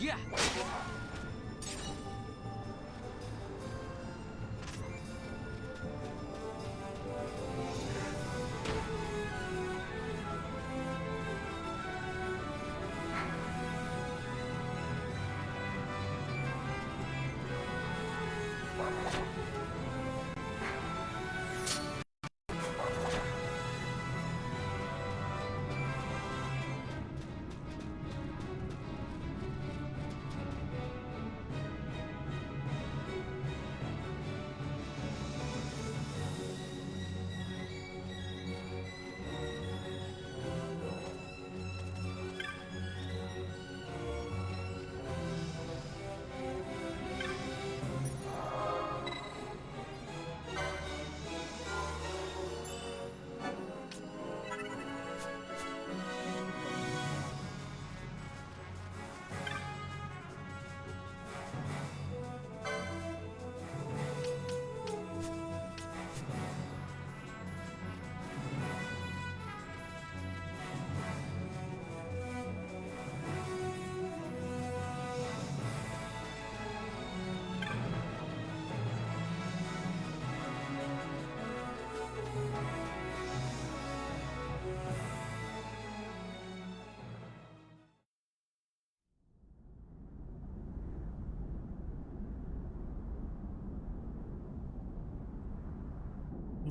Yeah.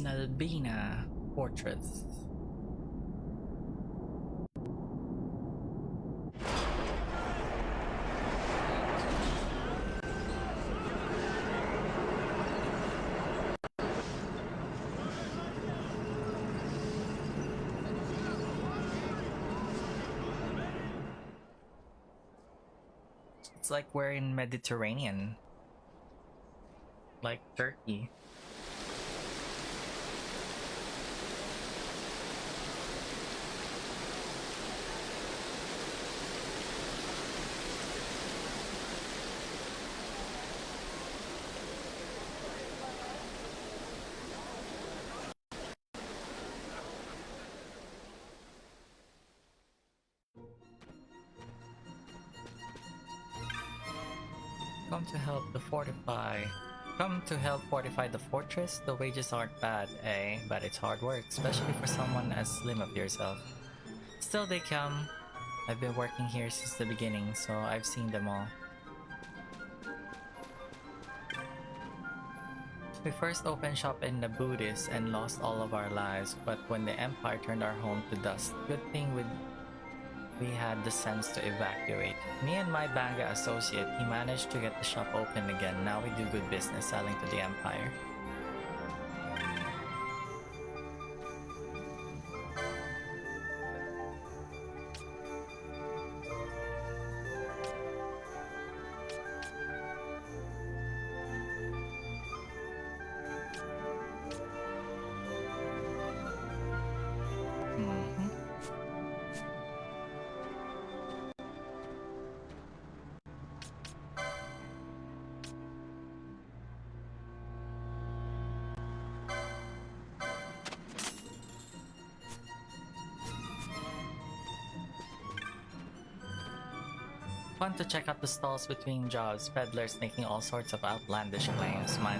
Nalbina Fortress. It's like we're in Mediterranean. Like Turkey. Come to help fortify the fortress? The wages aren't bad, eh? But it's hard work, especially for someone as slim of yourself. Still they come. I've been working here since the beginning, so I've seen them all. We first opened shop in 𝙵𝙸𝙽𝙽 and lost all of our lives, but when the Empire turned our home to dust, good thing we had the sense to evacuate. Me and my Banga associate, he managed to get the shop open again. Now we do good business selling to the Empire. Fun to check out the stalls between jobs, peddlers making all sorts of outlandish claims. My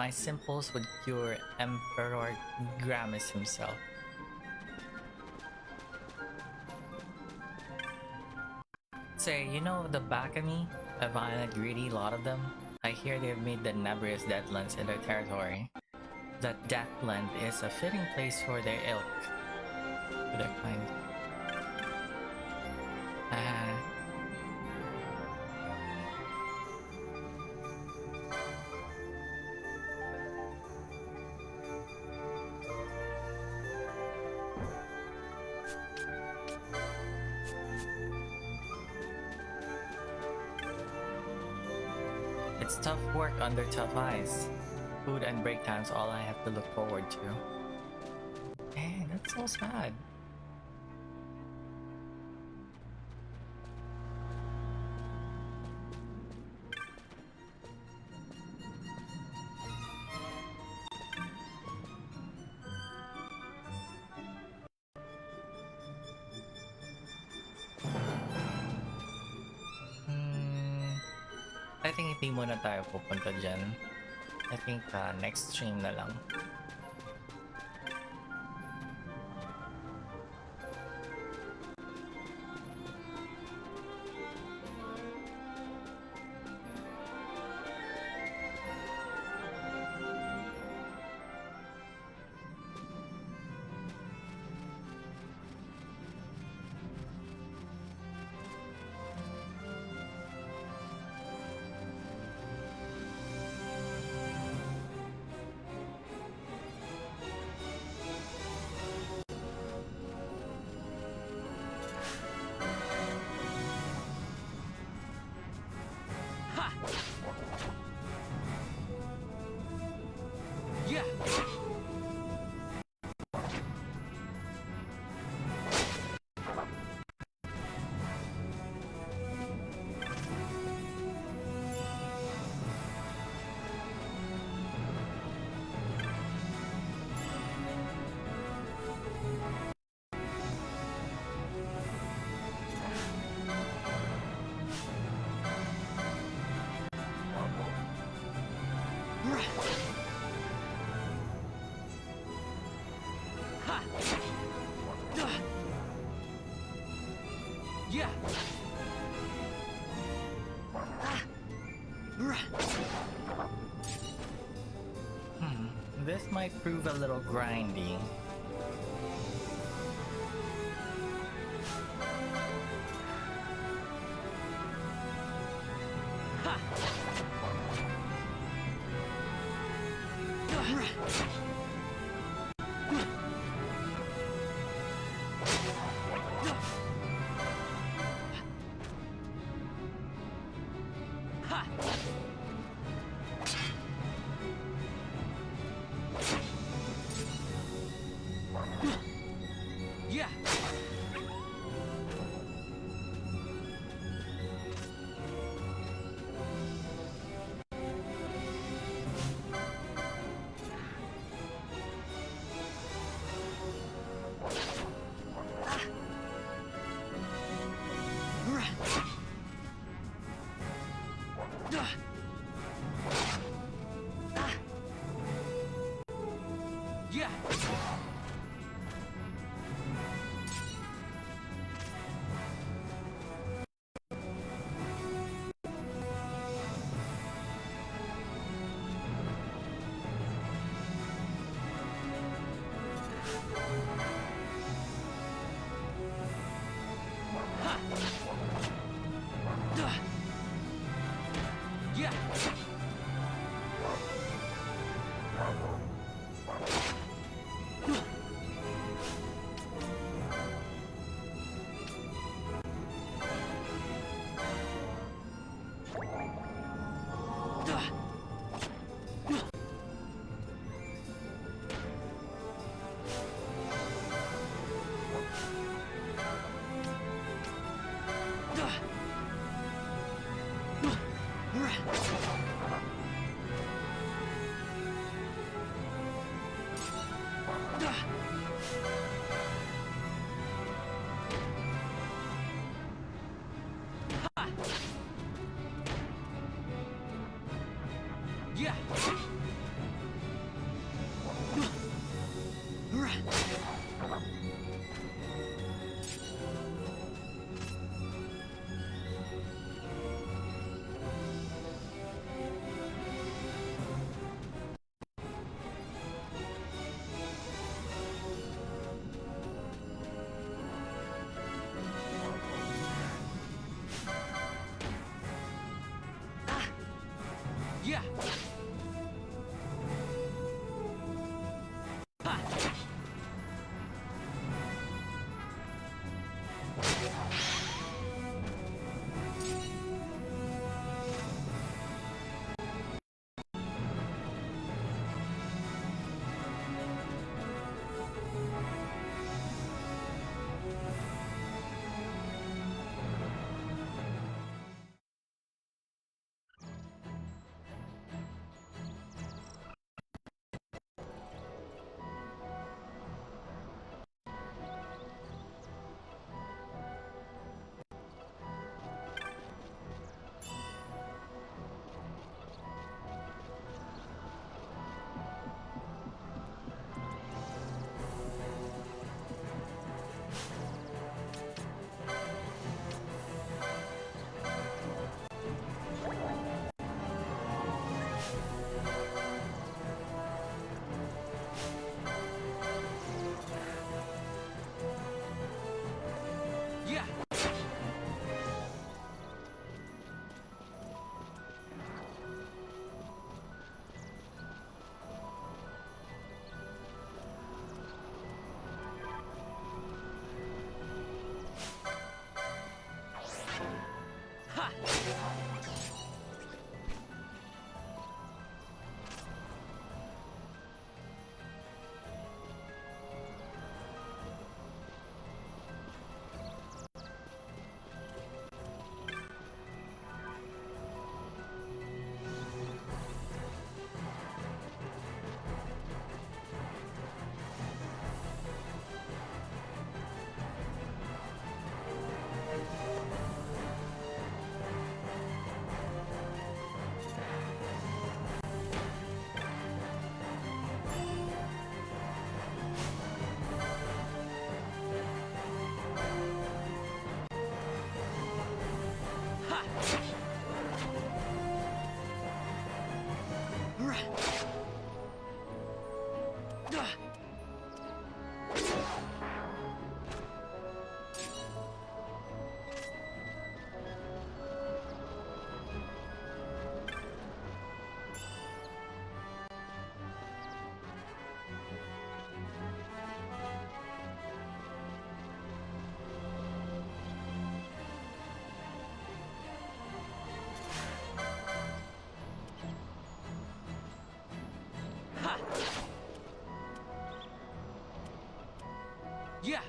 simples would cure Emperor Gramis himself. Say, you know the Bakami? A violent, greedy lot of them? I hear they've made the Nebrius Deathlands in their territory. That Deathland is a fitting place for their ilk. For their kind. It's tough work under tough eyes. Food and break time's all I have to look forward to. Dang, that's so sad. I think hindi muna tayo pupunta dyan. I think next stream na lang. This might prove a little grindy. Yeah. Yeah. Ha. Yeah. Ha. Yeah.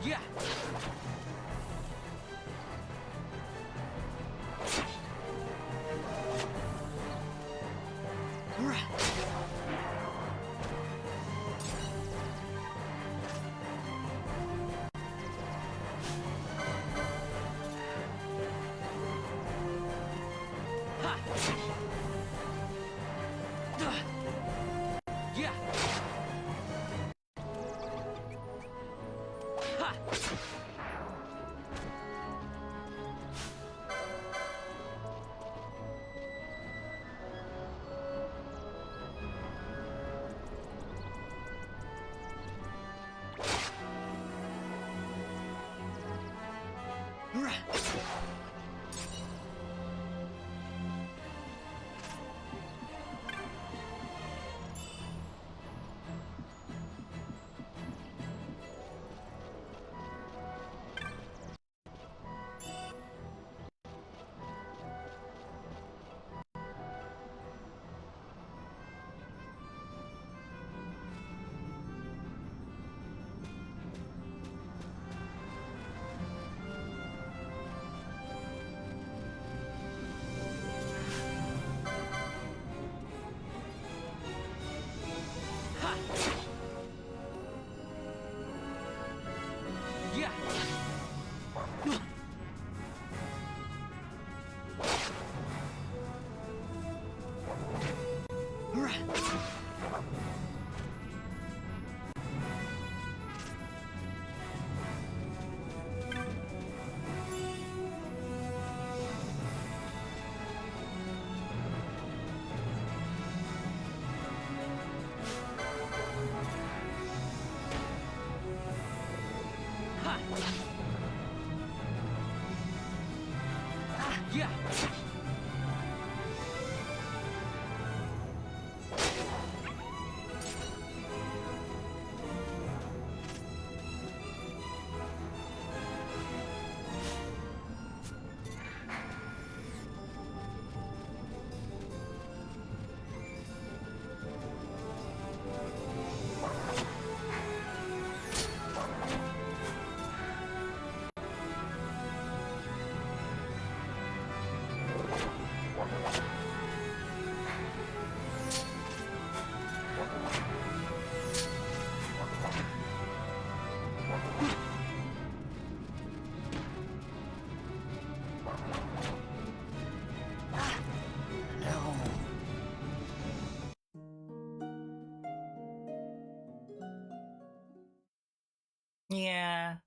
Yeah. Yeah. Yeah.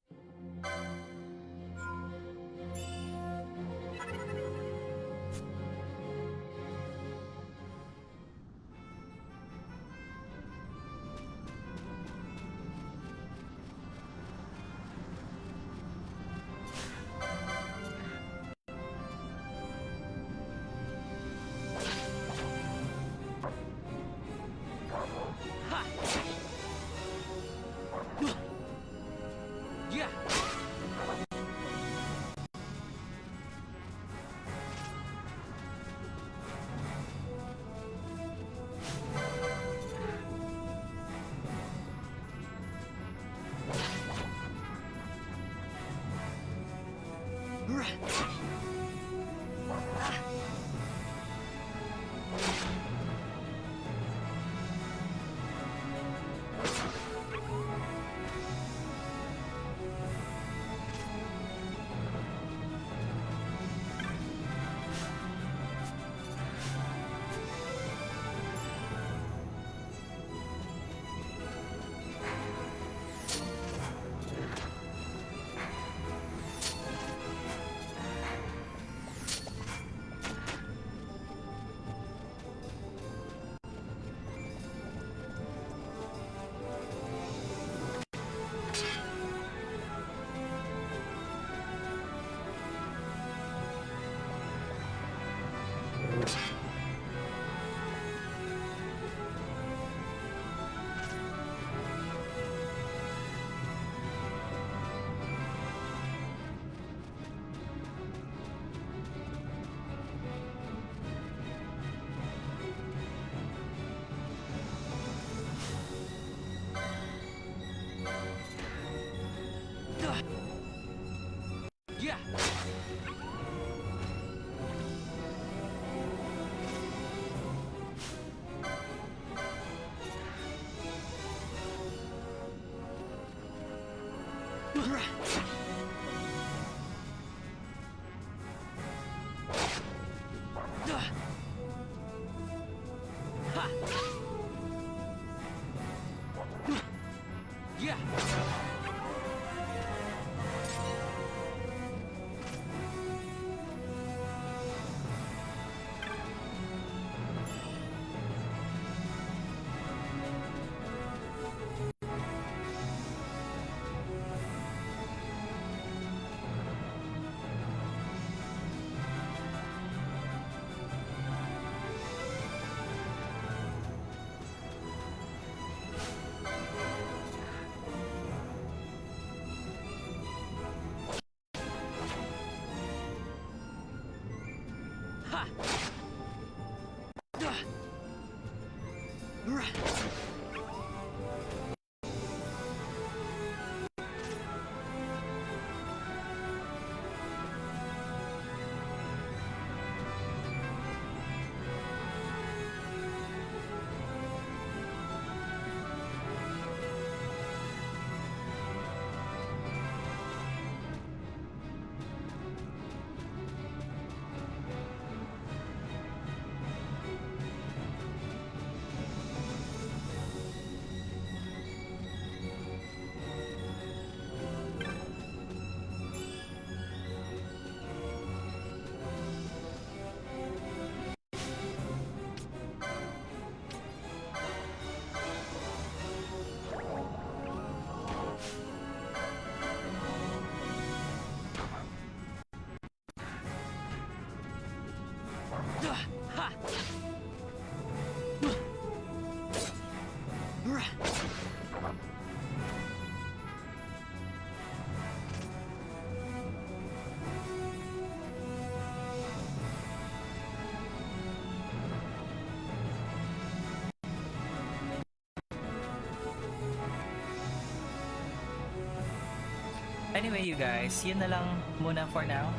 Anyway, you guys, yun na lang muna for now.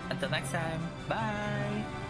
Until next time, bye!